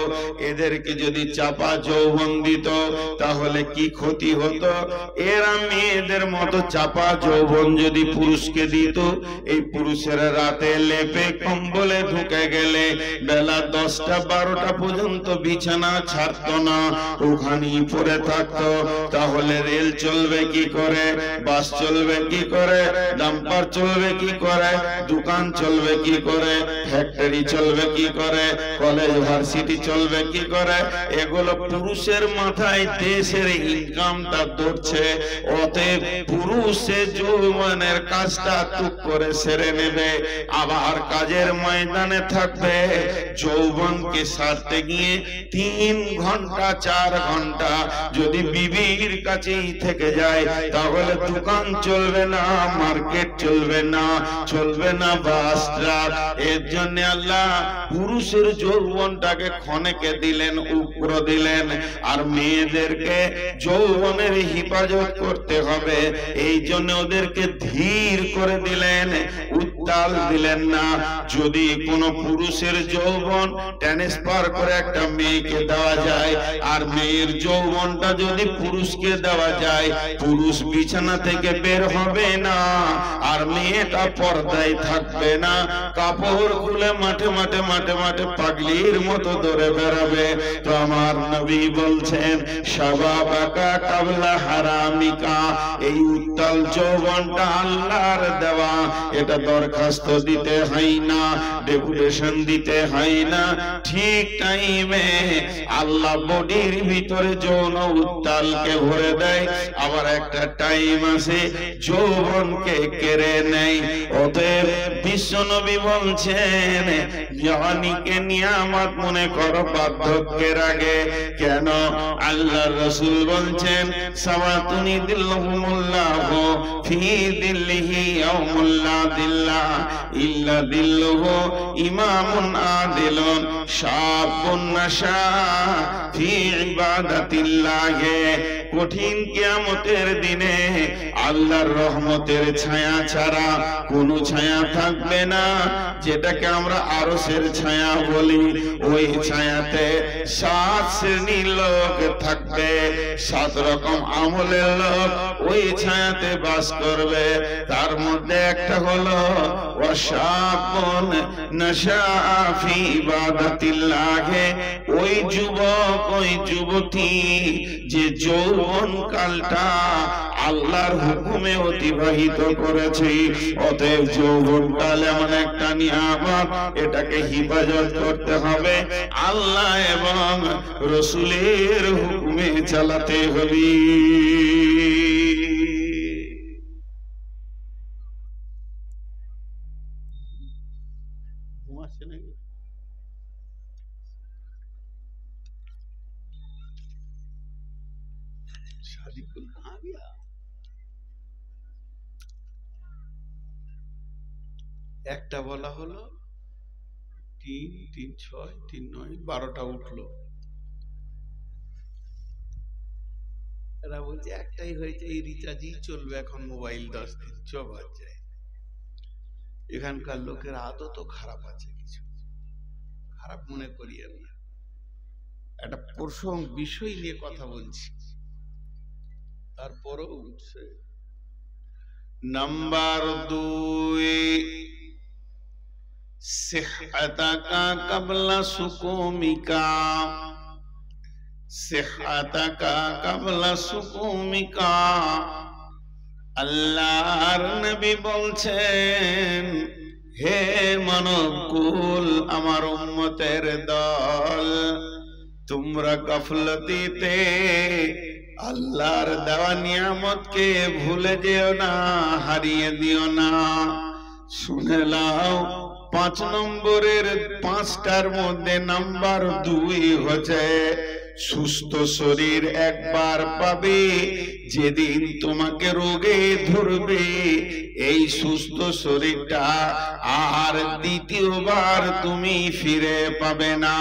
এদেরকে যদি চাপা যৌবন দিত তাহলে কি ক্ষতি হতো? এরা মেয়েদের মতো চাপা যৌবন যদি পুরুষকে দিত, এই পুরুষেরা রাতে লেপে কম্বলে ঢুকে গেলে বেলা 10টা 12টা পর্যন্ত বিছানা ছাড়তো না, ওখানেই পড়ে থাকতো। তাহলে রেল চলবে কি করে, বাস চলবে কি করে, ডাম্পার চলবে কি করে, দোকান চলবে কি করে, ফ্যাক্টরি চলবে কি করে, কলেজ ভার্সিটি চলবে কি করে? এগুলো পুরুষের মাথায় দেশের ইনকামটা ধরছে। অতএব পুরুষে যৌবনের কাজটা টুক করে সেরে নেবে, আবার কাজের ময়দানে থাকবে। যৌবনকে সারতে গিয়ে 3 ঘন্টা 4 ঘন্টা যদি বিবির কাছেই থেকে যায় তাহলে দোকান চলবে না, মার্কেট চলবে না, চলবে না বাস ট্রাক। এর জন্য আল্লাহ পুরুষের যৌবনটাকে ক্ষণেকে দিলেন, উগ্র দিলেন, আর মেয়েদেরকে যৌবনের হেফাজত করতে হবে। এই জন্য ওদেরকে ধীর করে দিলেন, উত্তাল দিলেন না। যদি কোনো পুরুষের যৌবন ট্রান্সফার করে একটা মেয়েকে দেওয়া যায়, আর মেয়ের যৌবনটা যদি পুরুষকে দেওয়া যায়, পুরুষ বিছানা থেকে বের হবে না, আর মেয়েটা পর্দায় থাকবে না, কাপড় খুলে মাঠে মাঠে মাঠে মাঠে পাগলির মতো দৌড়ে বেড়াবে। তো আমার নবী বলছেন শাবাবাকা কাবলা হারামিকা, এই উত্তাল যৌবনটা আল্লাহর দেওয়া, এটা দরখাস্ত দিতে হয় না, ডেপুটেশন দিতে হয় না। ঠিক টাইমে আল্লাহ বডির ভিতরে যৌন উত্তালকে ভরে দেয়, আবার একটা টাইম আছে যৌবনকে কেড়ে নেয়। অতএব বিশ্বনবী বলছেন জওয়ানিকে নিয়ামত মনে করো বার্ধক্যের আগে। কেন? আল্লাহর রাসূল বলছেন সাওয়াতুনি দিল্লাহুমুল্লাহু ফি দিল্লিহি ইয়াউমুল্লা দিল্লা ইল্লা দিল্লুহু ইমামুন আদিলুন শাবুন নাশা ফি ইবাদাতিল্লাহি। কঠিন কিয়ামতের দিনে আল্লাহর রহমতের ছায়া ছাড়া কোনো ছায়া থাকবে না, যেটাকে আমরা আরশের ছায়া বলি। ওই ছায়াতে 7 শ্রেণীর লোক থাকবে, 7 রকম আমলের লোক ওই ছায়াতে বাস করবে। তার মধ্যে একটা হলো ওয়াশাবুন নাশা ফি ইবাদাতিল্লাহি, ওই যুবক ওই যুবতী যে যৌবন কালটা আল্লাহর হুকুমে অতিবাহিত করেছে। অতএব যৌবন কাল এমন একটা নিয়ামত, এটাকে হেফাজত করতে হবে, আল্লাহ এবং রাসূলের হুকুমে চালাতে হবে। একটা বলা হলো 3, 3, 6, 3, 9, 12টা উঠলো। এরা বলছে একটাই হয়েছে, এই রিচার্জই চলবে এখন মোবাইল 10 দিন, চবাদ যায়। এখানকার লোকের আদতও খারাপ আছে, কিছু খারাপ মনে করিয়েন না। একটা প্রসঙ্গ বিষয় নিয়ে কথা বলছি, তারপরও উঠছে। নাম্বার 2, সিহআতাকা কাবলা সুকুমিকা। সিহআতাকা কাবলা সুকুমিকা। আল্লাহর নবী বলছেন, হে মানবকুল, আমার উম্মতের দল, তোমরা গাফলতিতে আল্লাহর দেওয়া নিয়ামতকে ভুলে যেও না, হারিয়ে দিও না। শুনে নাও, 5 নম্বরের 5টার মধ্যে নাম্বার 2 হচ্ছে সুস্থ শরীর একবার পাবে যেদিন তোমাকে রোগে ধরবে। এই সুস্থ শরীরটা আর দ্বিতীয়বার তুমি ফিরে পাবে না।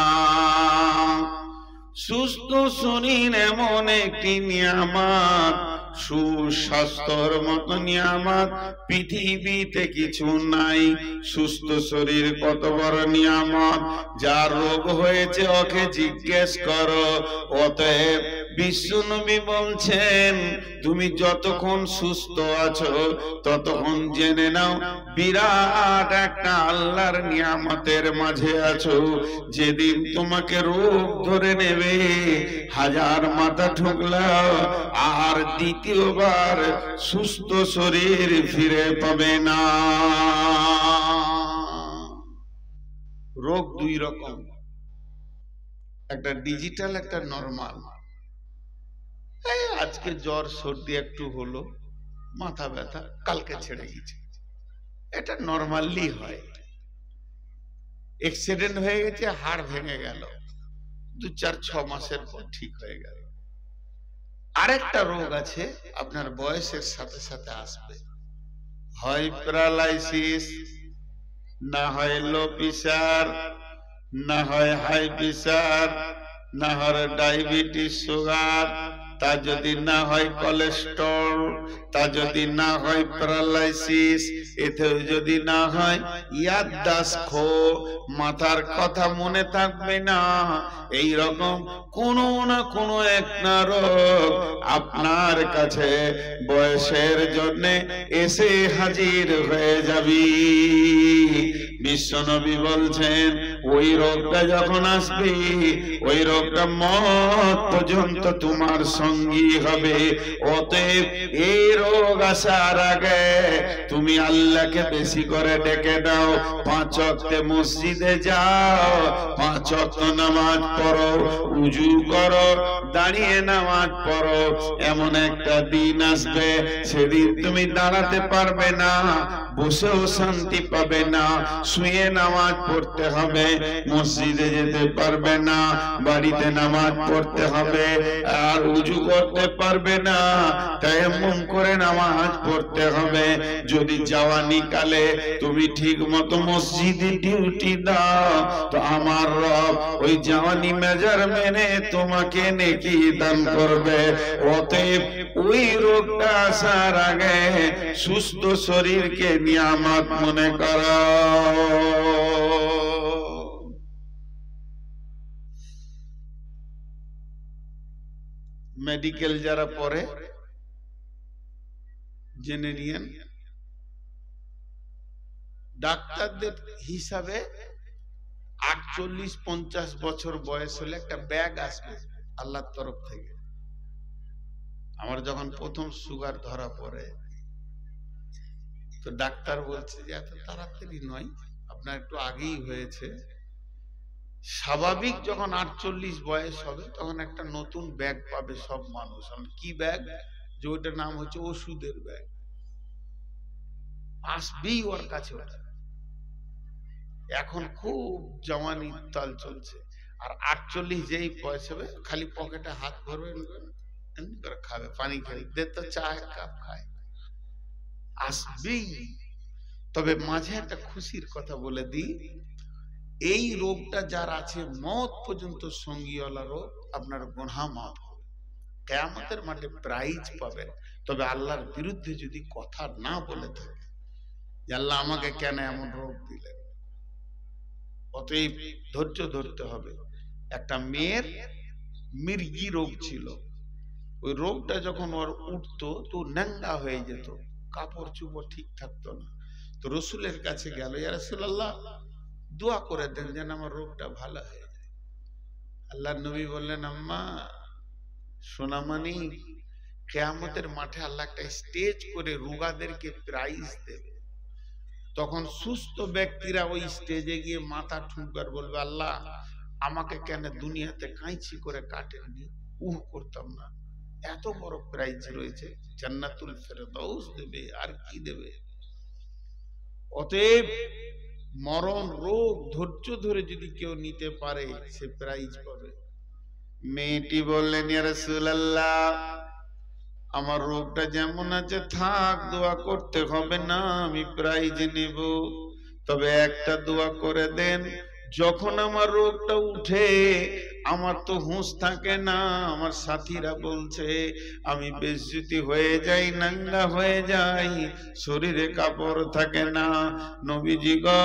সুস্থ শরীর এমন একটি নিয়ামত, সুস্বাস্থ্যর মতো নিয়ামত পৃথিবীতে কিছু নাই। সুস্থ শরীর কত বড় নিয়ামত, যার রোগ হয়েছে ওকে জিজ্ঞেস করো। অতএব বিশ্বনবী বলছেন, তুমি যতক্ষণ সুস্থ আছো ততক্ষণ জেনে নাও বিরাট একটা আল্লাহর নিয়ামতের মাঝে আছো। যেদিন তোমাকে রোগ ধরে নেবে, 1000 মাথা ঠুকলাও আর দ্বিতীয়বার সুস্থ শরীর ফিরে পাবে না। রোগ 2 রকম, একটা ডিজিটাল, একটা নরমাল। আজকে জ্বর সর্দি একটু হলো, মাথা ব্যথা, কালকে ছেড়ে গেছে, এটা নরমালি হয়। অ্যাক্সিডেন্ট হয়ে গেছে, হাড় ভেঙে গেল, 2-4-6 মাসের পর ঠিক হয়ে গেল। আরেকটা রোগ আছে, আপনার বয়সের সাথে সাথে আসবে, হয় প্যারালাইসিস, না হয় লো প্রেসার, না হয় হাই প্রেসার, না হয় ডায়াবেটিস সুগার, তা যদি না হয় কোলেস্টেরল, তা যদি না হয় প্যারালাইসিস, এতেও যদি না হয় ইয়াদদাস্ত, মাথার কথা মনে থাকবে না, এই রকম কোনো না কোনো একটা রোগ আপনার কাছে বয়সের জন্য এসে হাজির হয়ে যাবে। বিশ্বনবী বলছেন, ওই রোগটা যখন আসবে, ওই রোগটা মত পর্যন্ত তোমার সঙ্গী হবে। অতএব এই রোগ আসার আগে তুমি আল্লাহকে বেশি করে ডেকে দাও, 5 ওয়াক্তে মসজিদে যাও, 5 ওয়াক্ত নামাজ পড়ো, উজু করো, দাঁড়িয়ে নামাজ পড়ো। এমন একটা দিন আসবে সেদিন তুমি দাঁড়াতে পারবে না, বসেও শান্তি পাবে না, শুয়ে নামাজ পড়তে হবে, মসজিদে যেতে পারবে না, বাড়িতে নামাজ পড়তে হবে, আর উজু করতে পারবে না, তায়াম্মুম করে নামাজ পড়তে হবে। যদি জাওয়ানি কালে তুমি ঠিক মতো মসজিদে ডিউটি দাও, তো আমার রব ওই জাওয়ানি মেজারমেন্টে তোমাকে নেকি দান করবে। অতএব ওই রোগটা আসার আগে সুস্থ শরীরকে নিয়ামত মনে করো। মেডিকেল যারা পড়ে জেনে নিয়েন, ডাক্তারদের হিসাবে 48-50 বছর বয়স হলে একটা ব্যাগ আসবে আল্লাহর তরফ থেকে। আমার যখন প্রথম সুগার ধরা পড়ে, তো ডাক্তার বলছে যে এত তাড়াতাড়ি নয়, আপনার একটু আগেই হয়েছে। স্বাভাবিক যখন 48 বয়স হবে তখন একটা নতুন ব্যাগ পাবে সব মানুষ। কি ব্যাগ? যে ওটার নাম হচ্ছে ওষুধের ব্যাগ। আসবেই ওর কাছে ওটা। এখন খুব জওয়ানি তাল চলছে, আর 48 যেই বয়স হবে খালি পকেটে হাত ভরবে, এমনি করে খাবে, পানি খাবে, দে তো চা এক কাপ খায়, আসবেই। তবে মাঝে একটা খুশির কথা বলে দিই, এই রোগটা যার আছে মত পর্যন্ত সঙ্গীওয়ালা রোগ, আপনার গুনাহ মাফ হবে, কিয়ামতের মাঠে প্রাইজ পাবেন। তবে আল্লাহর বিরুদ্ধে যদি কথা না বলে থাকে যে আল্লাহ আমাকে কেন এমন রোগ দিলেন, অতএব ধৈর্য ধরতে হবে। একটা মেয়ের মির্গি রোগ ছিল, ওই রোগটা যখন ওর উঠতো তো ন্যাঙ্গা হয়ে যেত, কাপড় চোপড় ঠিক থাকতো না। তো রসুলের কাছে গেল, ইয়া রাসূলুল্লাহ দোয়া করে দেন যেন আমার রোগটা ভালো হয়ে যায়। আল্লাহর নবী বললেন, আম্মা সোনামানি, কিয়ামতের মাঠে আল্লাহ একটা স্টেজ করে রোগাদেরকে প্রাইজ দেবে। তখন সুস্থ ব্যক্তিরা ওই স্টেজে গিয়ে মাথা ঠুকবার বলবে, আল্লাহ আমাকে কেন দুনিয়াতে কাঁচি করে কাটেননি, করতাম না। এত বড় প্রাইজ রয়েছে, জান্নাতুল ফেরদাউস দেবে, আর কি দেবে। অতএব মরণ রোগ ধৈর্য ধরে যদি কেউ নিতে পারে সে প্রাইজ পাবে। মেয়েটি বললেন, ইয়া রাসূলুল্লাহ, আমার রোগটা যেমন আছে থাক, দোয়া করতে হবে না, আমি প্রাইজ নেব। তবে একটা দোয়া করে দেন, যখন আমার রোগটা উঠে আমার তো হুঁশ থাকে না, আমার সাথীরা বলছে আমি বেজ্জতি হয়ে যাই, নাঙ্গা হয়ে যাই, শরীরে কাপড় থাকে না। নবীজি গো,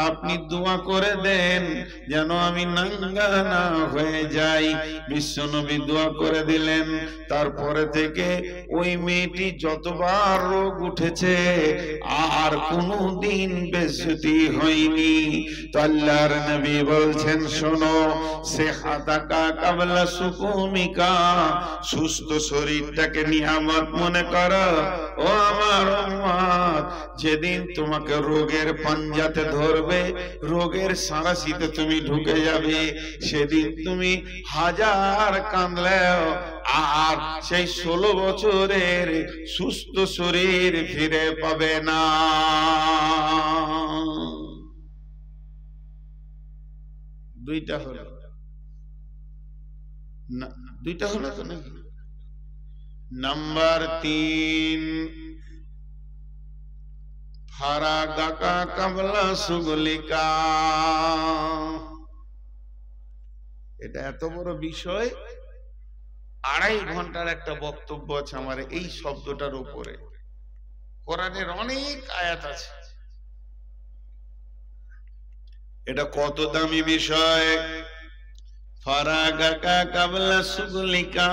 আপনি দোয়া করে দেন যেন আমি নাঙ্গা না হয়ে যাই। বিশ্বনবী দোয়া করে দিলেন। তারপরে থেকে ওই মেয়েটি যতবার রোগ উঠেছে আর কোনোদিন বেজ্জতি হয়নি। তো আল্লাহর নবী বলছেন, শোনো, সেহাতাকা কাবলা সুকুমিকা, সুস্থ শরীরটাকে নিয়ামত মনে করো। ও আমার উম্মত, যেদিন তোমাকে রোগের পাঞ্জাতে ধরবে, রোগের সারাশিতে তুমি ঢুকে যাবে, সেদিন তুমি হাজার কাঁদলেও আর সেই 16 বছরের সুস্থ শরীর ফিরে পাবে না। দুইটা হলো না, দুইটা হলো তো নাকি? নাম্বার 3, ফারাগাকা কাবলা সুগলিকা। এটা এত বড় বিষয়, 2.5 ঘন্টার একটা বক্তব্য আছে আমার এই শব্দটার উপরে। কোরআনের অনেক আয়াত আছে। এটা কত দামি বিষয়। ফারাগাকা কাবলা সুগলিকা,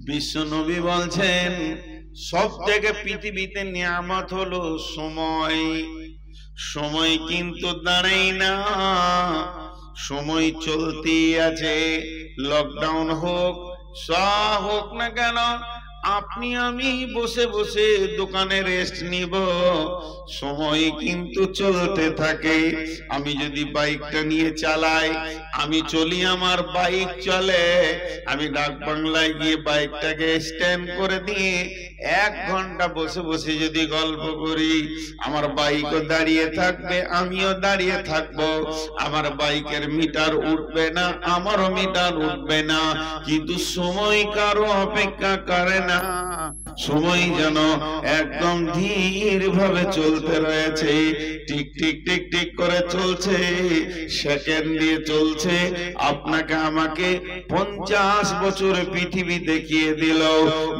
বিশ্বনবী বলছেন সব থেকে পৃথিবীতে নিয়ামত হলো সময়। সময় কিন্তু দাঁড়াই না, সময় চলতেই আছে। লকডাউন হোক, সব হোক না কেন, আপনি আমি বসে বসে দোকানে রেস্ট নিব, সময় কিন্তু চলতে থাকে। আমি যদি বাইকটা নিয়ে চালাই, আমি চলি, আমার বাইক চলে, আমি ডাক বাংলায় গিয়ে বাইকটাকে স্ট্যান্ড করে দিয়ে 1 ঘন্টা বসে বসে যদি গল্প করি, আমার বাইকও দাঁড়িয়ে থাকবে, আমিও দাঁড়িয়ে থাকবো। আমার বাইকের মিটার উঠবে না, আমারও মিটার উঠবে না, কিন্তু সময় কারো অপেক্ষা করে না। সময় যেন একদম ধীর ভাবে চলতে রয়েছে, টিক টিক টিক টিক করে চলছে, সেকেন্ড দিয়ে চলছে। আপনাকে আমাকে 50 বছর পৃথিবী দেখিয়ে দিল।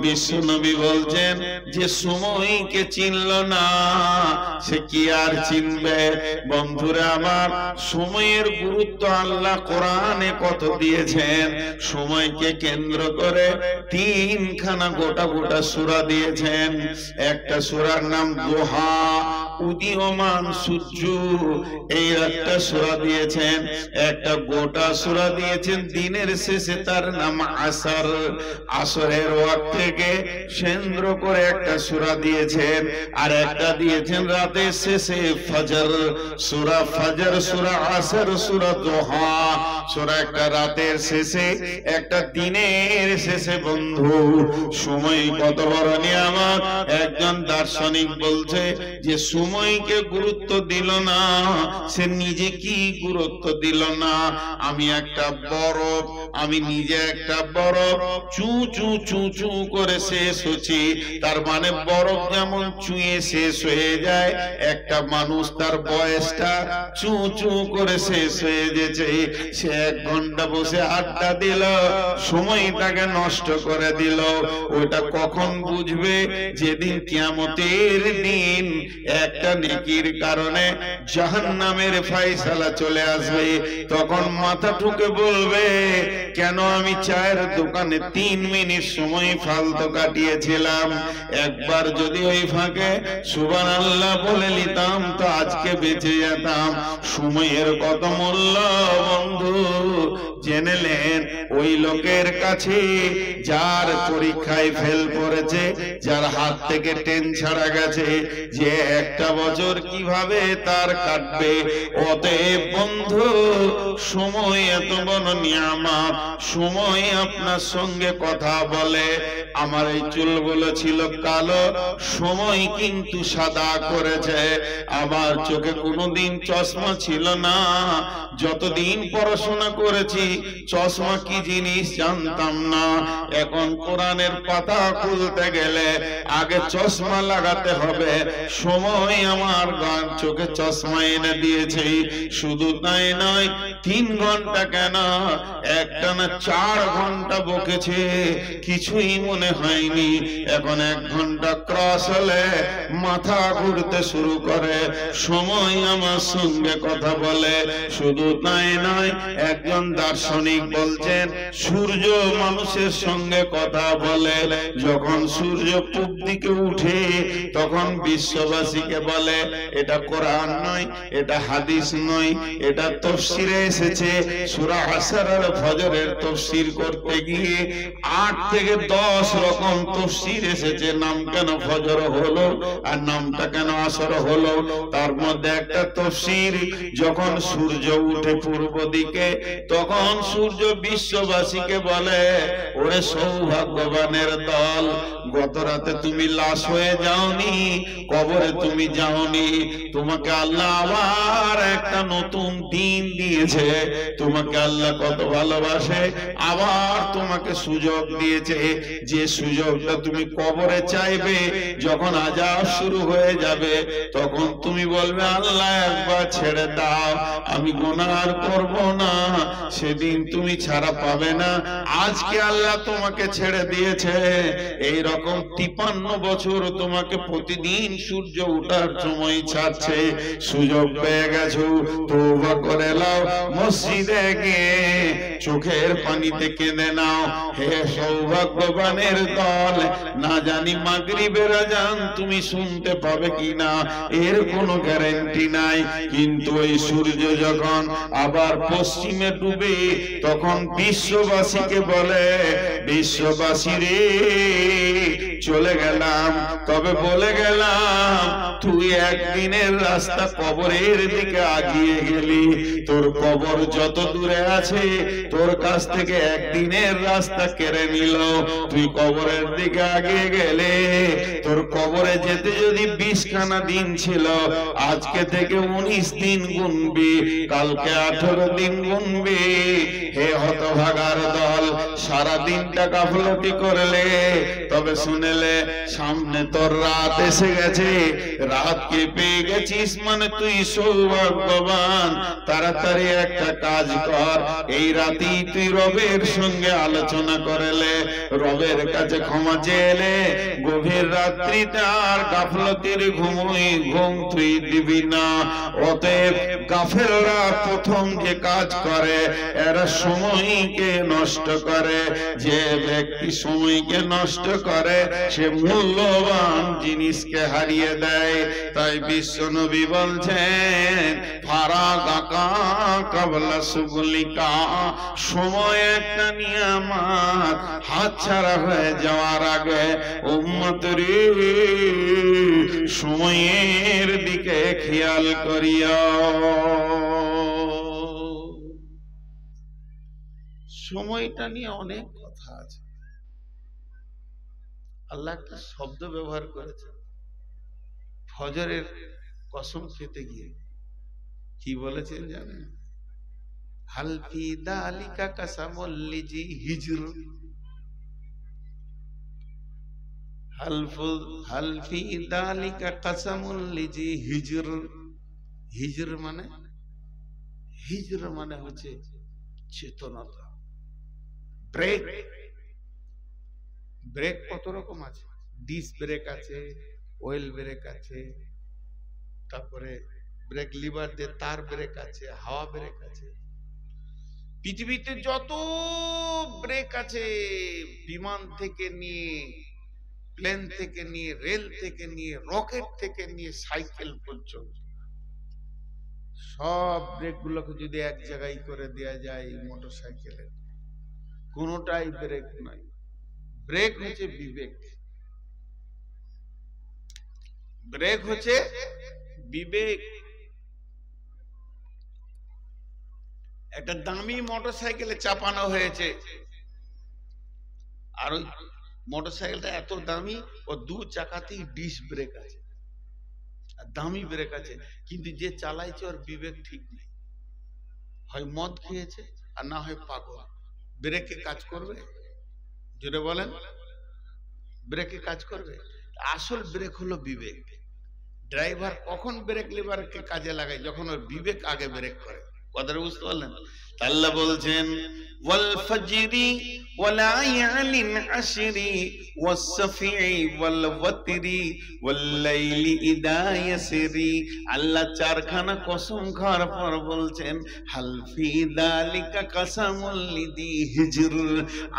বিশ্বনবী বলছেন, যে সময়কে চিনল না সে কি আর চিনবে? বন্ধুরা আমার, সময়ের গুরুত্ব আল্লাহ কোরআনে কত দিয়েছেন। সময়কে কেন্দ্র করে 3খানা গোটা গোটা সূরা দিয়েছেন। একটা সূরার নাম দোহা, উদীয়মান সূর্য, এই একটা সূরা দিয়েছেন। একটা গোটা সূরা দিয়েছেন দিনের শেষে, তার নাম আসর, আসরের ওয়াক্ত থেকে কেন্দ্র করে একটা সূরা দিয়েছেন। আর একটা দিয়েছেন রাতের শেষে, ফজর, সূরা ফজর, সূরা আসর, সূরা দোহা। সূরা একটা রাতের শেষে, একটা দিনের শেষে। বন্ধু, সময় কত বড় নিয়ামত। একজন দার্শনিক বলছে যে সময়কে গুরুত্ব দিল না, সে নিজে কি গুরুত্ব দিল না। আমি একটা বরফ, আমি নিজে একটা বরফ চু চু চু চু করে শেষ হচ্ছি। তার মানে বরফ যেমন চুয়ে শেষ হয়ে যায়, একটা মানুষ তার বয়সটা চু চু করে শেষ হয়ে গেছে। সে 1 ঘন্টা বসে আড্ডা দিল, সময়টাকে নষ্ট করে দিল। ওটা কখন বুঝবে? যেদিন কিয়ামতের দিন একটা নেকির কারণে জাহান্নামের ফয়সালা চলে আসবে, তখন মাথা ঠুকে বলবে, কেন আমি চায়ের দোকানে 3 মিনিট সময় ফালতু কাটিয়েছিলাম। একবার যদি ওই ফাঁকে সুবহানাল্লাহ বলে নিতাম তো আজকে বেঁচে যেতাম। সময়ের কত মূল্য বন্ধু জেনেলেন ওই লোকের কাছে যার পরীক্ষায় ফেল পড়েছে, যার হাত থেকে ট্রেন ছাড়া গেছে, যে একটা বছর কিভাবে তার কাটবে। অতএব বন্ধু, সময় এত বড় নিয়ামত, সময় আপনার সঙ্গে কথা বলে। আমার এই চুলগুলো ছিল কালো, সময় কিন্তু সাদা করেছে। আমার চোখে কোনোদিন চশমা ছিল না, যতদিন পড়াশোনা করেছি চশমা কি জিনিস জানতাম না। এখন কোরআনের পাতা খুলতে গেলে আগে চশমা লাগাতে হবে, সময় আমার চোখে চশমা এনে দিয়েছে। শুধু তাই নয়, 3 ঘন্টা কেন, একটানা 4 ঘন্টা বকেছে, কিছুই মনে হয়নি। এখন 1 ঘন্টা ক্রস হলে মাথা ঘুরতে শুরু করে, সময় আমার সঙ্গে কথা বলে। শুধু তাই নয়, একজন দার্শনিক বলছেন সূর্য মানুষের সঙ্গে কথা বলে। যখন সূর্য পূব দিকে উঠে তখন বিশ্ববাসীকে বলে, এটা কোরআন নয়, এটা হাদিস নয়, এটা তাফসীরে এসেছে। সূরা আসর আর ফজরের তাফসীর করতে গিয়ে 8 থেকে 10 রকম তাফসীর এসেছে। নাম কেন ফজর হলো আর নামটা কেন আসর হলো? তার মধ্যে একটা তাফসীর, যখন সূর্য উঠে পূর্ব দিকে তখন সূর্য বিশ্ববাসীকে বলে, ওরে সৌভাগ্যবানের দল, গত রাতে তুমি লাশ হয়ে যাওনি, কবরে তুমি যাওনি, তোমাকে আল্লাহ আবার একটা নতুন দিন দিয়েছে। তোমাকে আল্লাহ কত ভালোবাসে, আবার তোমাকে সুযোগ দিয়েছে। যে সুযোগটা তুমি কবরে চাইবে, যখন আযাব শুরু হয়ে যাবে তখন তুমি বলবে, আল্লাহ একবার ছেড়ে দাও, আমি গুনাহ আর করব না। সেদিন তুমি ছাড়া পাবে না। আজকে আল্লাহ তোমাকে ছেড়ে দিয়েছে, এই রকম 53 বছর তোমাকে প্রতিদিন সূর্য ওঠার সময় ছাড়ছে। সুযোগ পেয়ে গেছো, তওবা করে নাও, মসজিদে গিয়ে চোখের পানিতে কেঁদে নাও। হে সৌভাগ্যবানের দল, না জানি মাগরিবের আযান তুমি শুনতে পাবে কিনা, এর কোনো গ্যারান্টি নাই। কিন্তু ওই সূর্য যখন আবার পশ্চিমে ডুবে তখন বিশ্ববাসীকে বলে, বিশ্ববাসী রে, চলে গেলাম, তবে বলে গেলাম তুই একদিনের রাস্তা কবরের দিকে আগিয়ে গেলি। তোর কবর যত দূরে আছে তোর কাছ থেকে একদিনের রাস্তা কেড়ে নিল। তুই কবরের দিকে আগিয়ে গেলে, তোর কবরে যেতে যদি 20 খানা দিন ছিল, আজকে থেকে 19 দিন গুনবি, কালকে 18 দিন গুনবি। হে হতভাগার দল, সারা দিনটা গাফলতি করলে, তবে শুনেলে সামনে তোর রাত এসে গেছে, রাতকে পেয়ে গেছিস মানে তুই সৌভাগ্যবান। তাড়াতাড়ি একটা কাজ কর, এই রাতেই তুই রবের সঙ্গে আলোচনা করলে, রবের কাছে ক্ষমা চেলে, গভীর রাত্রিতে আর গাফলতির ঘুম তুই দিবি না। অতএব গাফেলরা প্রথম যে কাজ করে, এরা সময়কে নষ্ট করে। যে ব্যক্তি সময়কে নষ্ট করে সে মূল্যবান জিনিসকে হারিয়ে দেয়। তাই বিশ্ব নবী বলছেন, ফারাগাকা কাবলা সুগলিকা, সময় একটা নিয়ামত, হাতছাড়া হয়ে যাওয়ার আগে উম্মতরে সময়ের দিকে খেয়াল করিও। সময়টা নিয়ে অনেক কথা আছে। আল্লাহ একটা শব্দ ব্যবহার করেছে ফজরের কসম খেতে গিয়ে। কি বলেছেন জানেন? হাল ফি দালিকা কাসামুল লিজি হিজর, হাল ফি দালিকা কাসামুল লিজি হিজর। হিজর মানে, হিজর মানে হচ্ছে চেতনতা। ব্রেক, ব্রেক কত রকম আছে, ডিস্ক ব্রেক আছে, অয়েল ব্রেক আছে, তারপরে ব্রেক লিভার দিয়ে তার ব্রেক আছে, হাওয়া ব্রেক আছে। পৃথিবীতে যত ব্রেক আছে, বিমান থেকে নিয়ে, প্লেন থেকে নিয়ে, রেল থেকে নিয়ে, রকেট থেকে নিয়ে, সাইকেল পর্যন্ত, সব ব্রেক গুলোকে যদি এক জায়গায় করে দেয়া যায় মোটর সাইকেলের, কোনটাই ব্রেক নয়। ব্রেক হচ্ছে বিবেক, ব্রেক হচ্ছে বিবেক। একটা দামি মোটরসাইকেলে চাপানো হয়েছে, আর ওই মোটরসাইকেলটা এত দামি, ও দু চাকাতেই ডিস্ক ব্রেক আছে, দামি ব্রেক আছে, কিন্তু যে চালাইছে ওর বিবেক ঠিক নেই, হয় মদ খেয়েছে আর না হয় পাগল। ব্রেকে কাজ করবে? জোরে বলেন, ব্রেকে কাজ করবে? আসল ব্রেক হলো বিবেক। ড্রাইভার কখন ব্রেক লিভারকে কাজে লাগায়? যখন ওর বিবেক আগে ব্রেক করে। কথাটা বুঝতে পারলেন? আল্লাহ বলছেন ওয়াল ফাজরি ওয়ালায়ালিন আশরি ওয়াসফি ওয়াল ওয়াতরি ওয়াল লাইলি ইদা ইয়াসরি। আল্লাহ চারখানা কসম খাওয়ার পর বলছেন হাল ফি যালিকা কাসামুল লিদি হিজর।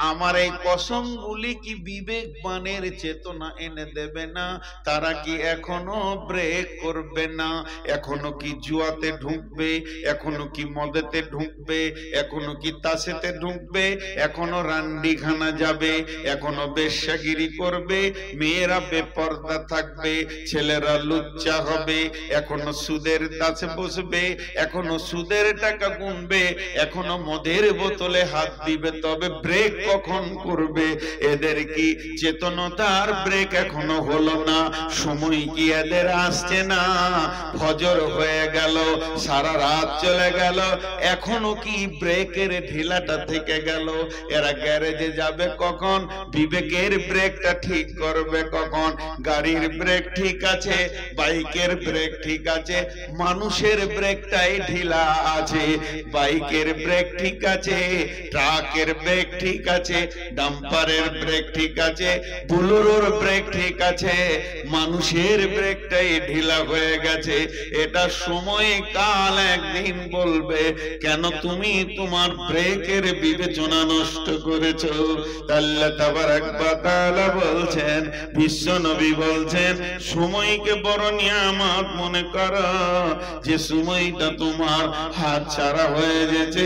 আমার এই কসমগুলি কি বিবেকবানের চেতনা এনে দেবে না? তারা কি এখনো ব্রেক করবে না? এখনো কি জুয়াতে ঢুকবে? এখনো কি মদেতে ঢুকবে? এখনো কি তাসেতে ঢুকবে? এখনো রান্ডিখানা যাবে? এখনো বেশ্যাগিরি করবে? মেয়েরা বেপর্দা থাকবে, ছেলেরা লুচ্চা হবে, এখনো সুদের কাছে বসবে, এখনো সুদের টাকা গুনবে, এখনো মদের বোতলে হাত দিবে। তবে ব্রেক কখন করবে? এদের কি চেতনতার ব্রেক এখনো হলো না? সময় কি এদের আসছে না? ফজর হয়ে গেল, সারা রাত চলে গেল, এখনো কি ব্রেকের ঢিলাটা থেকে গেল? এরা গ্যারেজে যাবে কখন? বিবেকের ব্রেকটা ঠিক করবে কখন? গাড়ির ব্রেক ঠিক আছে, বাইকের ব্রেক ঠিক আছে, মানুষের ব্রেকটাই ঢিলা আছে। বাইকের ব্রেক ঠিক আছে, ট্রাকের ব্রেক ঠিক আছে, ডাম্পারের ব্রেক ঠিক আছে, বুলোরোর ব্রেক ঠিক আছে, মানুষের ব্রেকটাই ঢিলা হয়ে গেছে। এটা সময় কাল একদিন বলবে কেন তুমি তোমার ব্রেকের বিবেচনা নষ্ট করেছো। আল্লাহ তাবারাক ওয়া তাআলা বলছেন, বিশ্ব নবী বলছেন, সময়কে বড় নিয়ামত মনে করো, যে সময়টা তোমার হাত ছাড়া হয়ে গেছে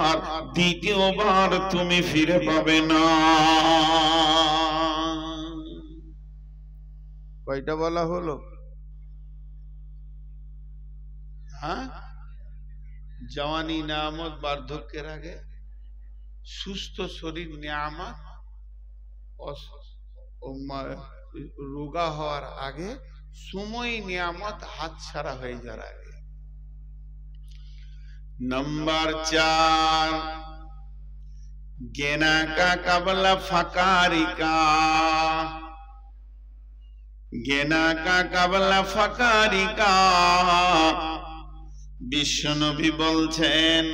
আর দ্বিতীয়বার তুমি ফিরে পাবে না। কয়টা বলা হলো? হ্যাঁ, জওয়ানি নিয়ামত বার্ধক্যের আগে, সুস্থ শরীর নিয়ামত রোগা হওয়ার আগে, সময় নিয়ামত হাত ছাড়া হয়ে যাওয়ার আগে। नंबर 4, गेना का कबला फकारी का, गेना का कबला फकारी का। বিশ্বনবী বলছেন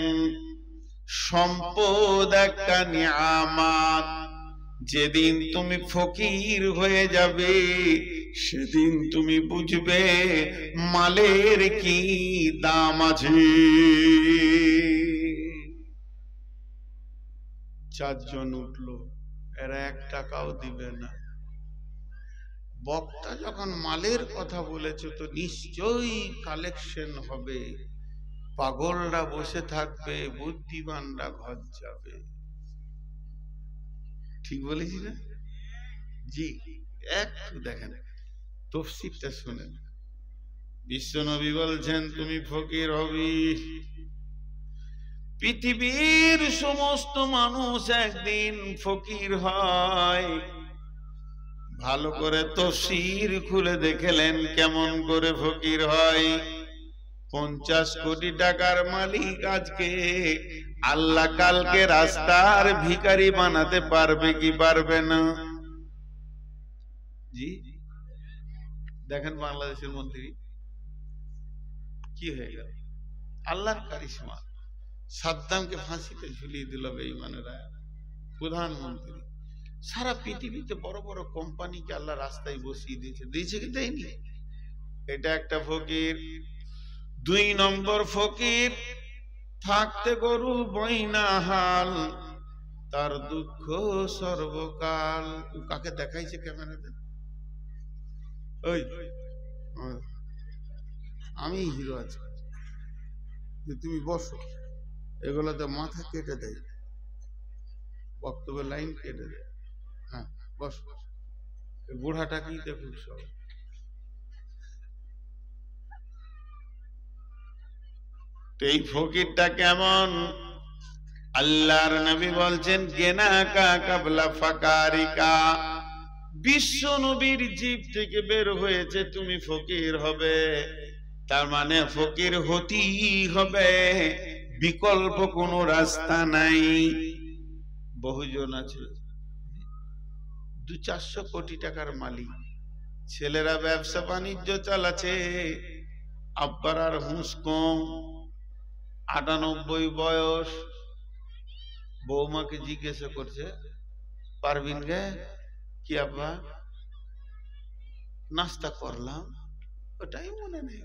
সম্পদ একটা নিয়ামত, যেদিন তুমি ফকির হয়ে যাবে সেদিন তুমি বুঝবে মালের কি দাম আছে। 4 জন উঠলো, এরা 1 টাকাও দিবে না। বক্তা যখন মালের কথা বলেছে তো নিশ্চয়ই কালেকশন হবে, পাগলরা বসে থাকবে, বুদ্ধিমানরা ঘর যাবে। ঠিক বলেছি না? জি, একটু দেখেন তফসিরটা শুনেন। বিশ্বনবী বলছেন তুমি ফকির হবি। পৃথিবীর সমস্ত মানুষ একদিন ফকির হয়। ভালো করে তফসির খুলে দেখলেন কেমন করে ফকির হয়। 50 কোটি টাকার মালিক আজকে আল্লাহ কালকে রাস্তার ভিখারি বানাতে পারবে কি পারবে না? জি দেখেন বাংলাদেশের মন্ত্রী কি হয়ে গেল, আল্লাহর কারিশমা। সাদ্দামকে ফাঁসিতে ঝুলিয়ে দিল বেঈমানেরা, প্রধানমন্ত্রী। সারা পৃথিবীতে বড় বড় কোম্পানিকে আল্লাহ রাস্তায় বসিয়ে দিয়েছে, দিয়েছে কি দেয়নি? এটা একটা ফকির। 2 নম্বর ফকির, থাকতে গরু বইনা হাল, তার দুঃখ সর্বকাল। কাকে দেখাইছে ক্যামেরাতে? ওই আমি হিরো আছি, তুমি বসো, এগুলোতে মাথা কেটে দেয়। বক্তব্য লাইন কেটে দেয়। হ্যাঁ বস, বুড়াটা কি দেখুন সব। এই ফকিরটা কেমন? আল্লাহর নবী বলছেন গেনা কা কাবলা ফাকারিকা, বিশ্ব নবীর জীব থেকে বের হয়েছে তুমি ফকির হবে, তার মানে ফকির হতেই হবে, বিকল্প কোনো রাস্তা নাই। বহুজন আছে 200-400 কোটি টাকার মালিক, ছেলেরা ব্যবসা বাণিজ্য চালাচ্ছে, আব্বার আর হুঁশ কম, 98 বয়স। বৌমাকে জিজ্ঞাসা করছে পারবিন গে কি আব্বা নাস্তা করলাম, ওটাই মনে নেই,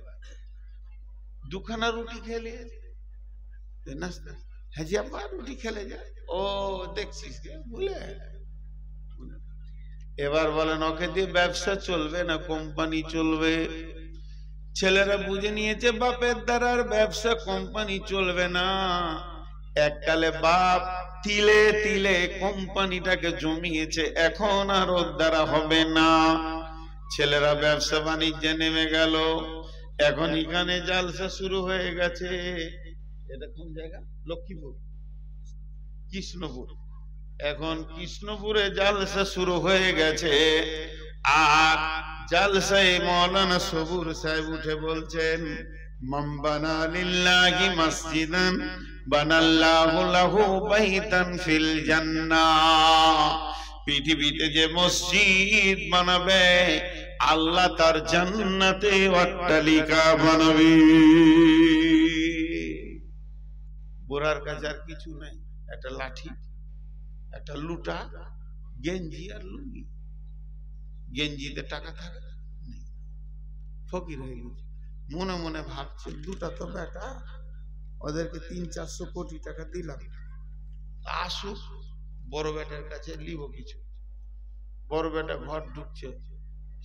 দুখানা রুটি খেলে নাস্তা। হ্যাঁ জি আব্বা রুটি খেলে যায়, ও দেখছিস ভুলে। এবার বলেন ওকে দিয়ে ব্যবসা চলবে না কোম্পানি চলবে? ছেলেরা বুঝে নিয়েছে বাপের দ্বারা আর ব্যবসা কোম্পানি চলবে না। এককালে বাপ তিলে তিলে কোম্পানিটাকে জমিয়েছে, এখন আর ওর দ্বারা হবে না। ছেলেরা ব্যবসা বাণিজ্যে নেমে গেল, এখন এখানে জালসা শুরু হয়ে গেছে। এটা কোন জায়গা? লক্ষ্মীপুর, কৃষ্ণপুর। এখন কৃষ্ণপুরে জালসা শুরু হয়ে গেছে, আর জালসায় মৌলানা সবুর সাহেব উঠে বলছেন মান বানা লিল্লাহি মসজিদান বানাল্লাহু লাহু বাইতান ফিল জান্নাহ। পৃথিবীতে যে মসজিদ বানাবে আল্লাহ তার জান্নাতে অট্টালিকা বানাবে। বুড়ার কাছে আর কিছু নাই, একটা লাঠি, একটা লুটা, গেঞ্জি আর লুঙ্গি। গেঞ্জিতে টাকা থাকে, ফকির হয়ে গেছে। মনে মনে ভাবছে দুটা তো বেটা, ওদেরকে 300-400 কোটি টাকা দিলাম, আসুক বড় বেটার কাছে লিব কিছু। বড় বেটা ঘর ঢুকছে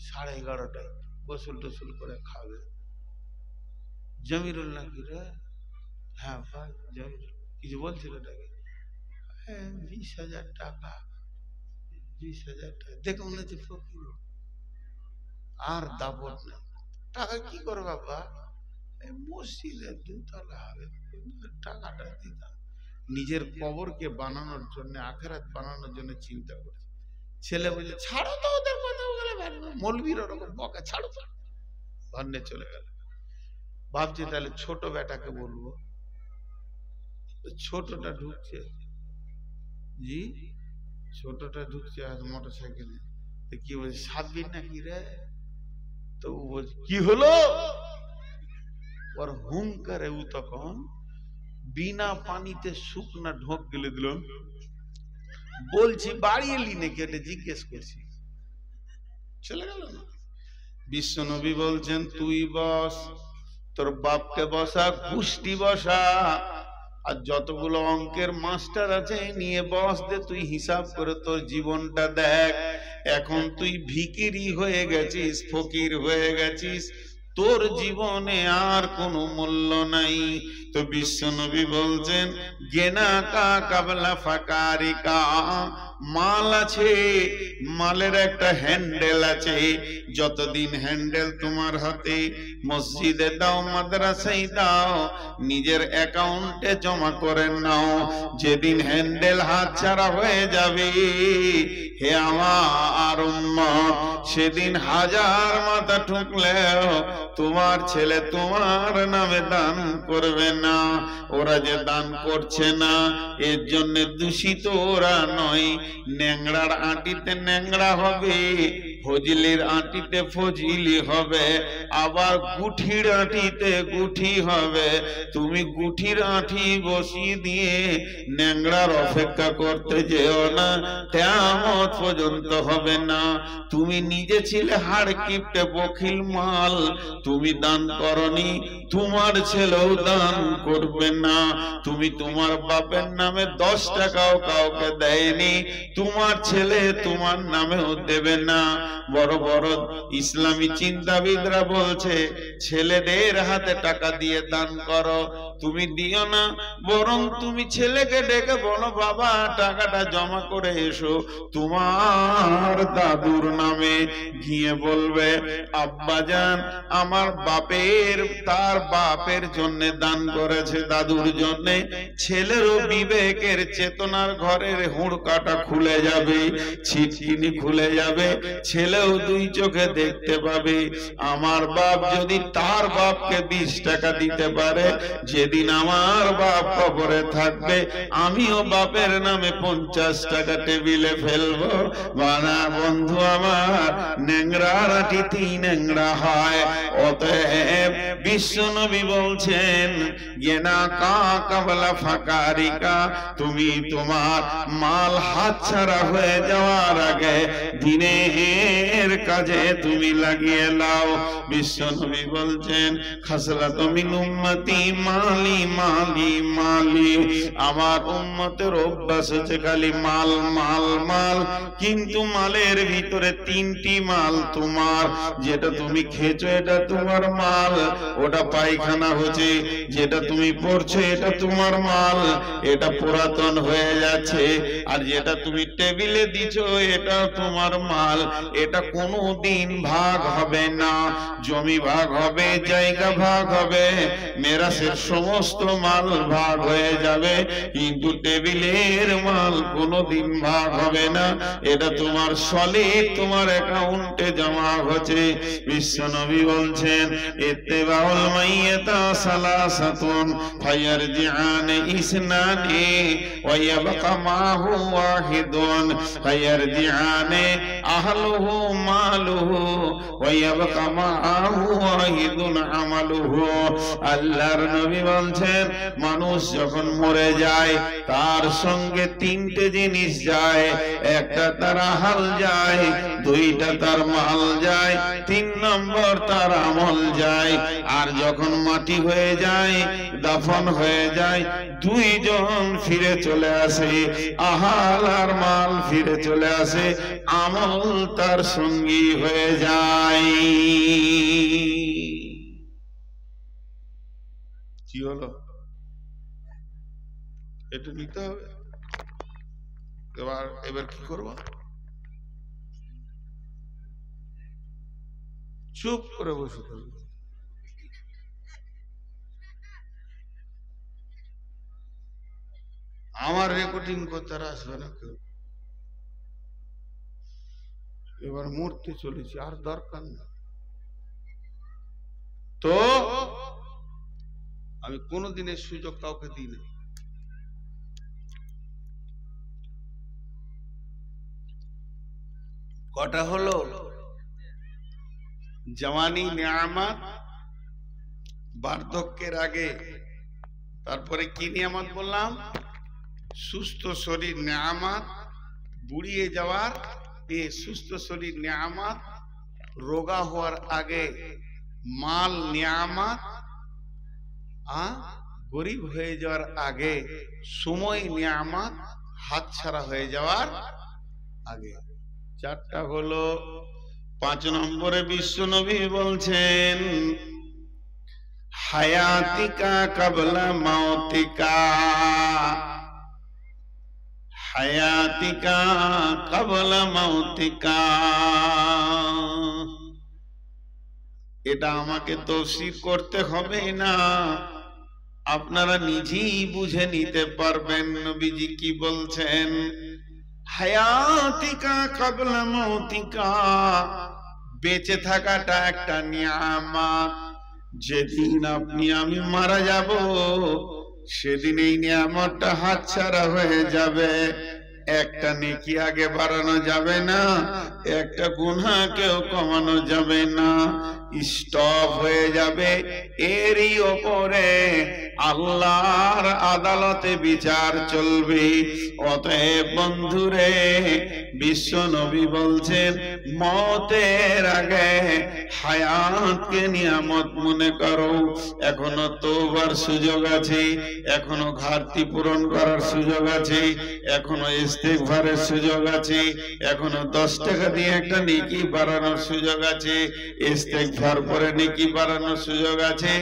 11:30টায়, গোসল টোসল করে খাবে। জমিরুল নাকি রে? হ্যাঁ ভাই জমিরুল, কিছু বলছিল এটাকে? হ্যাঁ 20,000 টাকা, 20,000 টাকা। দেখে মনে হচ্ছে ফকির, আর দাবত নেই। টাকা কি করো বাবা? মসজিদে 2 তলা হবে, টাকাটা দিতাম। নিজের কবরকে বানানোর জন্য, আখেরাত বানানোর জন্য চিন্তা করছে। ছেলে বলছে ছাড়ো তো ওদের কথা, ওগুলো মৌলবীর ওরকম বকা, ছাড়ো তো। ধন্যে চলে গেল। ভাবছি তাহলে ছোট বেটাকে বলবো। ছোটটা ঢুকছে, জি ছোটটা ঢুকছে আর মোটর সাইকেলে। কি বলছে সাববির নাকি রে? তো বলছে কি হলো? ওর হুঙ্কারে ও তখন বিনা পানিতে শুকনা ঢোক গেলে দিল। বলছি বাড়ি এলি নাকি, এটা জিজ্ঞেস করছি, চলে গেল না। বিশ্ব নবী বলছেন তুই বস, তোর বাপকে বসা, গোষ্ঠী বসা, আর যতগুলো অঙ্কের মাস্টার আছে নিয়ে বস দে, তুই হিসাব করে তোর জীবনটা দেখ। এখন তুই ভিখিরি হয়ে গেছিস, ফকির হয়ে গেছিস, তোর জীবনে আর কোনো মূল্য নাই। তো বিশ্ব নবী বলছেন গেনা কা কাবলা ফাকারিকা, মাল আছে, মালের একটা হ্যান্ডেল আছে। যতদিন হ্যান্ডেল তোমার হাতে, মসজিদে দাও, মাদ্রাসায় দাও, নিজের অ্যাকাউন্টে জমা করে নাও। যেদিন হ্যান্ডেল হাত ছাড়া হয়ে যাবে, হে আমার উম্মত, সেদিন 1000 মাথা ঠুকলেও তোমার ছেলে তোমার নামে দান করবে না। ওরা যে দান করছে না এর জন্য দূষিত ওরা নয়। ন্যাংড়ার আঁটিতে ন্যাংড়া হবে, ফজলির আঁটিতে ফজলি হবে, আবার গুঠির আঁটিতে গুঠি হবে। তুমি গুঠির আঁটি বসিয়ে দিয়ে ন্যাংড়ার অপেক্ষা করতে যেও না, কিয়ামত পর্যন্ত হবে না। তুমি নিজে ছিলে হাড় কিপটে বখিল মাল, তুমি দান করনি, তোমার ছেলেও দান করবে না। তুমি তোমার বাপের নামে 10 টাকাও কাউকে দেয়নি, তোমার ছেলে তোমার নামেও দেবে না। বড় বড় ইসলামী চিন্তাবিদরা বলছে ছেলেদের হাতে টাকা দিয়ে দান করো, তুমি দিও না, বরং তুমি ছেলেকে ডেকে বলো বাবা টাকাটা জমা করে এসো তোমার দাদুর নামে। গিয়ে বলবে আব্বাজান আমার বাপের তার বাপের জন্য দান করেছে, দাদুর জন্য। ছেলেরও বিবেকের চেতনার ঘরের হুড়কাটা খুলে যাবে, ছিটকিনি খুলে যাবে, ছেলেও দুই চোখে দেখতে পাবে আমার বাপ যদি তার বাপকে 20 টাকা দিতে পারে, যেদিন আমার বাপ কবরে থাকবে আমিও বাপের নামে 50 টাকা টেবিলে ফেলবো। বানা বন্ধু আমার, ন্যাংরার আটিতে ন্যাংরা হয়। অতএব বিশ্বনবী বলছেন গেনা কা কাবলা ফাকারিকা, তুমি তোমার মাল হাতছাড়া হয়ে যাওয়ার আগে দিনের কাজে তুমি লাগিয়ে লাও। বিশ্বনবী বলছেন খাসলাতু মিন উম্মতি মালি মালি মালি, আমার উম্মতের অভ্যাস হচ্ছে খালি মাল মাল মাল, কিন্তু মালের ভিতরে 3টি মাল তোমার। যেটা তুমি খেয়েছো এটা তোমার মাল, ওটা পায়খানা হচ্ছে, যেটা তুমি পড়ছো এটা তোমার মাল, এটা পুরাতন হয়ে যাচ্ছে। আর যেটা তুমি টেবিলে দিছো এটা তোমার মাল, এটা কোনোদিন ভাগ হবে না। জমি ভাগ হবে, জায়গা ভাগ হবে, মেরাসের সমস্ত মাল ভাগ হয়ে যাবে, কিন্তু টেবিলের মাল কোনোদিন ভাগ হবে না। এটা তোমার সলিড, তোমার অ্যাকাউন্টে জমা হচ্ছে। বিশ্বনবী বলছেন ইত্তেবাউল মাইয়াতা সালাসাতুন ফায়ারজিআন ইসনানি ওয়া ইয়াবকা মাহু ওয়াহিদুন ফায়ারজিআন আহলুহু মালুহু ওয়া ইয়াবকা মাহু ওয়াহিদুন আমালুহু। আল্লাহর নবী বলছেন মানুষ যখন মরে যায় তার সঙ্গে 3টে জিনিস যায়, একটা তার আহাল যায়, 2টা তার মাল যায়, 3 নম্বর তার আমল যায়। আর যখন মাটি হয়ে যায়, দাফন হয়ে যায়, 2 জন ফিরে চলে আসে, আহাল আর মাল ফিরে চলে আসে, আমল তার সঙ্গী হয়ে যায়। কি হলো? এটা নিতে হবে। এবার কি করব? চুপ করে বসে থাকবো। আমার রেকর্ডিং করতে আসবে না কেউ। এবার মরতে চলেছি, আর দরকার না। তো আমি কোনোদিনের সুযোগ কাউকে দিই না। কটা হলো? জওয়ানি নিয়ামত, বার্ধক্যের আগে। তারপরে কি নিয়ামত বললাম? সুস্থ শরীর নিয়ামত, বুড়িয়ে যাওয়ার সুস্থ শরীর নিয়ামত, রোগা হওয়ার আগে মাল নিয়ামত, গরিব হয়ে যাওয়ার আগে সময় নিয়ামত, হাতছাড়া হয়ে যাওয়ার আগে। 4টা হলো। 5 নম্বরে বিশ্বনবী বলছেন হায়াতিকা কাবলা মাউতিকা, হায়াতিকা কাবলা মাউতিকা। এটা আমাকে তফসির করতে হবে না, আপনারা নিজেই বুঝে নিতে পারবেন নবীজি কি বলছেন। হায়াতিকা কাবলা মাউতিকা, বেঁচে থাকাটা একটা নিয়ামত। যেদিন আপনি আমি মারা যাব সেদিন এই নিয়ামতটা হাতছাড়া হয়ে যাবে। একটা নেকি আগে বাড়ানো যাবে না, একটা গুনাহকেও কমানো যাবে না, স্টপ হয়ে যাবে। এরই ওপরে আল্লাহর আদালতে বিচার চলবে। অতএব বন্ধুরে, বিশ্ব নবী বলছেন মতের আগে হায়াতকে নিয়ামত মনে করো। এখনো তওবার সুযোগ আছে, এখনো ঘাটতি পূরণ করার সুযোগ আছে, এখনো ইস্তেগফারের সুযোগ আছে, এখনো 10 টাকা দিয়ে একটা নেকি বাড়ানোর সুযোগ আছে, ইস্তেগফার পরে নেকি বাড়ানোর সুযোগ আছে।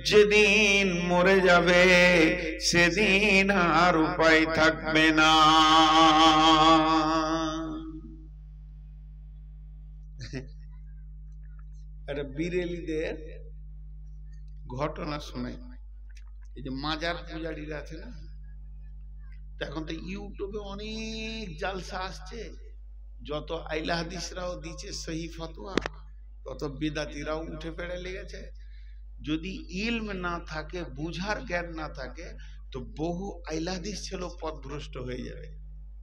যেদিন মরে যাবে সেদিন আর উপায় থাকবে না। একটা বিরেলিদের ঘটনা শুনে, এই যে মাজার পূজারীরা আছে না, এখন তো ইউটিউবে অনেক জালসা আসছে, যত আইলা হাদিসরাও দিচ্ছে সহি ফতোয়া, তত বিদাতিরাও উঠে পড়ে লেগেছে। যদি ইলম না থাকে, বুঝার জ্ঞান না থাকে, তো বহু আইলা হাদিস ছিল পথভ্রষ্ট হয়ে যাবে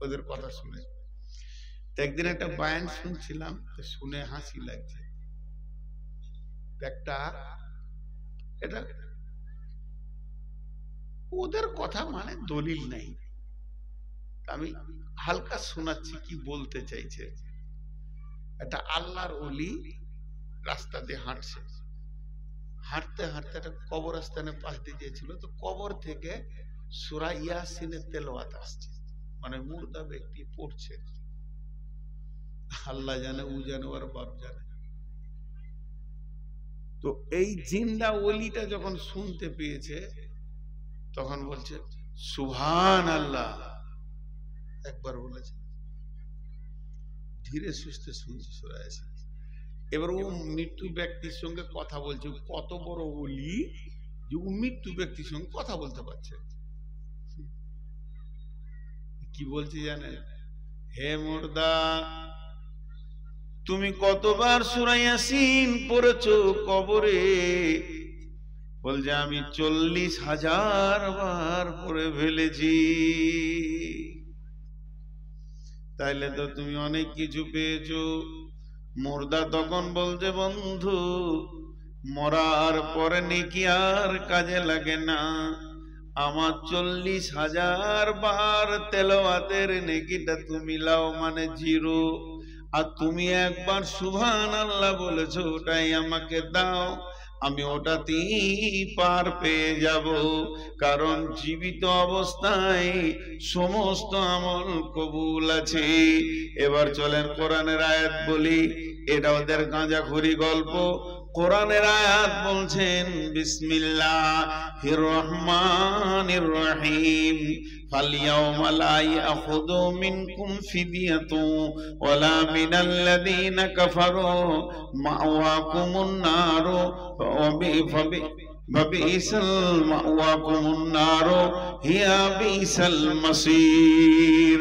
ওদের কথা শুনে। তো একদিন একটা বয়ান শুনছিলাম, তো শুনে হাসি লাগছে। একটা এটা ওদের কথা মানে দলিল নাই, আমি হালকা শোনাচ্ছি কি বলতে চাইছে। একটা আল্লাহর ওলি রাস্তা দিয়ে হাঁটছে, হাঁটতে হাঁটতে একটা কবরস্থানে পাশ দিয়ে গিয়েছিল, তো কবর থেকে সূরা ইয়াসিনের তেলাওয়াত আসছে, মানে মুর্দা ব্যক্তি পড়ছে। আল্লাহ জানে, ও জানে, ওর বাপ জানে। তো এই জিন্দা ওলিটা যখন শুনতে পেয়েছে, তখন বলছে সুবহানাল্লাহ, একবার বলেছে, ধীরে সুস্থে শুনছে সূরা ইয়াসিন। এবার ও মৃত্যু ব্যক্তির সঙ্গে কথা বলছে, কত বড় ওলি যে ও মৃত্যু ব্যক্তির সঙ্গে কথা বলতে পারছে। কি বলছে জানেন? হে মুর্দা, তুমি কতবার সূরা ইয়াসিন পড়েছো কবরে? বলছে আমি 40,000 বার পড়ে ফেলেছি। তাইলে তো তুমি অনেক কিছু পেয়েছো। মুর্দা তখন বলছে, বন্ধু, মরার পরে নেকি আর কাজে লাগে না। আমার 40,000 বার তেলাওয়াতের নেকিটা তুমি লাও, মানে 0। আর তুমি একবার সুবহানাল্লাহ বলেছো, ওটাই আমাকে দাও, আমি ওটাতেই পার পেয়ে যাব। কারণ জীবিত অবস্থায় সমস্ত আমল কবুল আছে। এবার চলেন কোরআনের আয়াত বলি, এটা ওদের গাঁজাখুরি গল্প। কোরআনের আয়াত বলছেন, বিসমিল্লাহির রহমানির রহিম, ফালইয়াউমা লা ইয়াখুযু মিনকুম ফিদিয়াতুন ওয়ালা মিনাল্লাযীনা কাফারু মাওয়াকুমুন নারু ফাবিইসাল মাওয়াকুমুন নারু হিয়া বিইসাল মাসীর।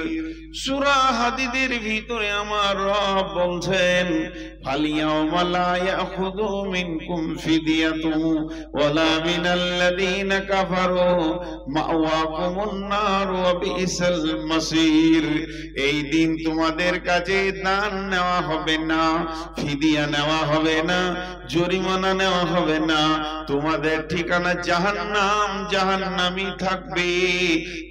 সূরা হাদীদের ভিতরে আমার রব বলছেন, ফালইয়াউমা লা ইয়াখুযু মিনকুম ফিদিয়াতুন ওয়ালা মিনাল্লাযীনা কাফারু মাওয়াকুমুন নার ওয়া বিইসাল মাসীর। এই দিন তোমাদের কাছে দান নেওয়া হবে না, ফিদিয়া নেওয়া হবে না, জরিমানা নেওয়া হবে না। তোমাদের ঠিকানা জাহান্নাম, জাহান্নামই থাকবে,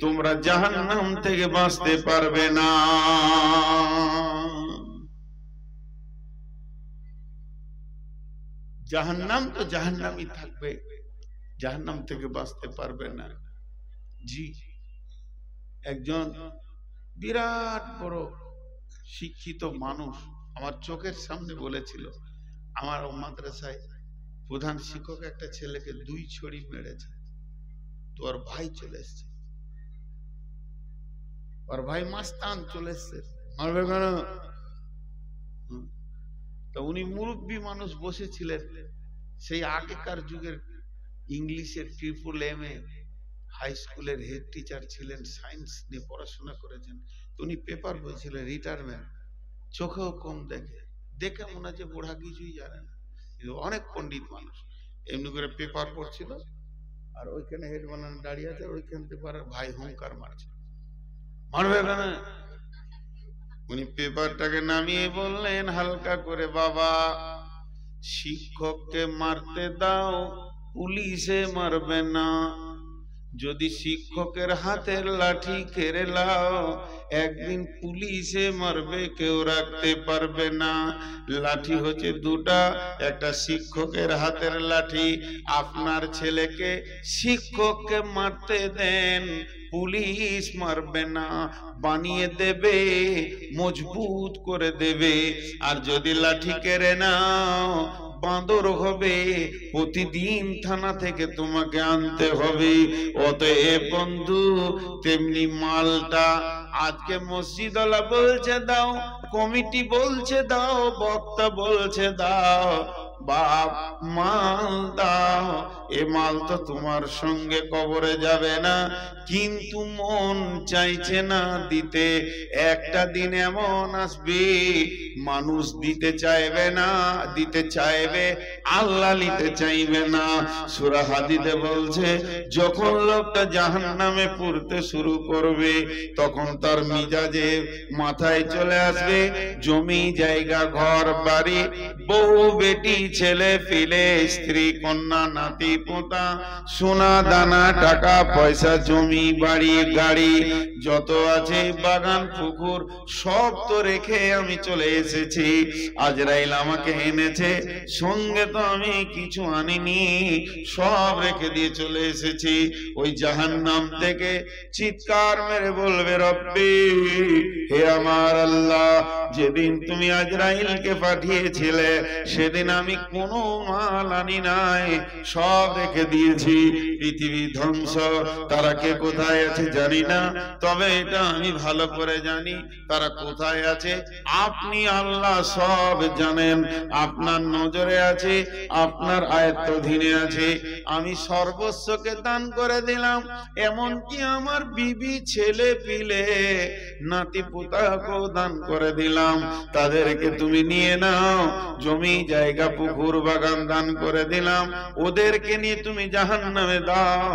তোমরা জাহান্নাম থেকে বাঁচতে পারবে না। জাহান্নাম তো জাহান্নামই থাকবে, জাহান্নাম থেকে বাঁচতে পারবে না। জি, একজন বিরাট বড় শিক্ষিত মানুষ আমার চোখের সামনে বলেছিল, আমার মাদ্রাসায় প্রধান শিক্ষক একটা ছেলেকে 2 ছড়ি মেরেছে, তো ওর ভাই চলে এসছে, ওর ভাই মাস্তান চলে এসছে, মারবে কেন? তো উনি মুরব্বী মানুষ বসেছিলেন, সেই আগেকার যুগের ইংলিশের MAA হাই স্কুলের হেড টিচার ছিলেন, সায়েন্স নিয়ে পড়াশোনা করেছেন। উনি পেপার বলছিলেন, রিটায়ারমেন্ট, চোখেও কম দেখে, দেখে মনে হচ্ছে বুড়া কিছুই জানে না, কিন্তু অনেক পণ্ডিত মানুষ। এমনি করে পেপার পড়ছিল, আর ওইখানে হেড বানানো দাঁড়িয়ে আছে, ওইখান থেকে ভাই হুঙ্কার মারছে, মারবে কেন? উনি পেপারটাকে নামিয়ে বললেন হালকা করে, বাবা, শিক্ষককে মারতে দাও, পুলিশে মারবে না। যদি শিক্ষকের হাতের লাঠি কেড়ে লাও, একদিন পুলিশে মারবে, কেউ রাখতে পারবে না। লাঠি হচ্ছে দুটা, একটা শিক্ষকের হাতের লাঠি। আপনার ছেলেকে শিক্ষককে মারতে দেন, পুলিশ মারবে না, বানিয়ে দেবে, মজবুত করে দেবে। আর যদি লাঠি কেড়ে নাও, বাঁদর হবে, প্রতিদিন থানা থেকে তোমাকে আনতে হবে। অতএব বন্ধু, তেমনি মালটা আজকে মসজিদওয়ালা বলছে দাও, কমিটি বলছে দাও, বক্তা বলছে দাও, বাপ মাল দাও। এ মাল তো তোমার সঙ্গে কবরে যাবে না, কিন্তু মন চাইছে না দিতে। একটা দিন এমন আসবে মানুষ দিতে চাইবে না, দিতে চাইবে, আল্লাহ নিতে চাইবে না। সূরা হাদীদে বলছে, যখন লোকটা জাহান্নামে পড়তে শুরু করবে, তখন তার মিজাজে মাথায় চলে আসবে জমি জায়গা, ঘর বাড়ি, বউ বেটি, ছেলে পিলে, স্ত্রী কন্যা, নাতি পোতা, সোনা দানা, টাকা পয়সা, জমি বাড়ি গাড়ি যত আছে, বাগান পুকুর, সব তো রেখে আমি চলে এসেছি। আজরাইল আমাকে এনেছে, সঙ্গে তো আমি কিছু আনিনি, সব রেখে দিয়ে চলে এসেছি। ওই জাহান্নাম থেকে চিৎকার মেরে বলবে, রব্বি, হে আমার আল্লাহ, যেদিন তুমি আজরাইলকে পাঠিয়েছিলে সেদিন আমি কোনো মাল আনি নাই, সব রেখে দিয়েছি। পৃথিবী ধ্বংস, তারা কে কোথায় আছে জানি না, তবে এটা আমি ভালো করে জানি, তারা কোথায় আছে আপনি আল্লাহ সব জানেন। আপনার নজরে আছে, আপনার আয়ত্তাধীনে আছে। আমি সর্বস্বকে দান করে দিলাম, এমনকি আমার বিবি, ছেলে পিলে, নাতি পোতাকেও দান করে দিলাম। তাদেরকে তুমি নিয়ে নাও, জমি জায়গা পুকুর বাগান দান করে দিলাম, ওদেরকে নিয়ে তুমি জাহান্নামে দাও,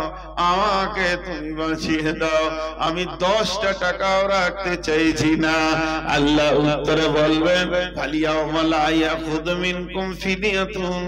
আমাকে তুমি বাঁচিয়ে দাও। আমি 10টা টাকাও রাখতে চাইছি না। আল্লাহ উত্তরে বলবেন, ফালিয়াউমা লা ইয়াখুযু মিনকুম ফিদিয়াতুন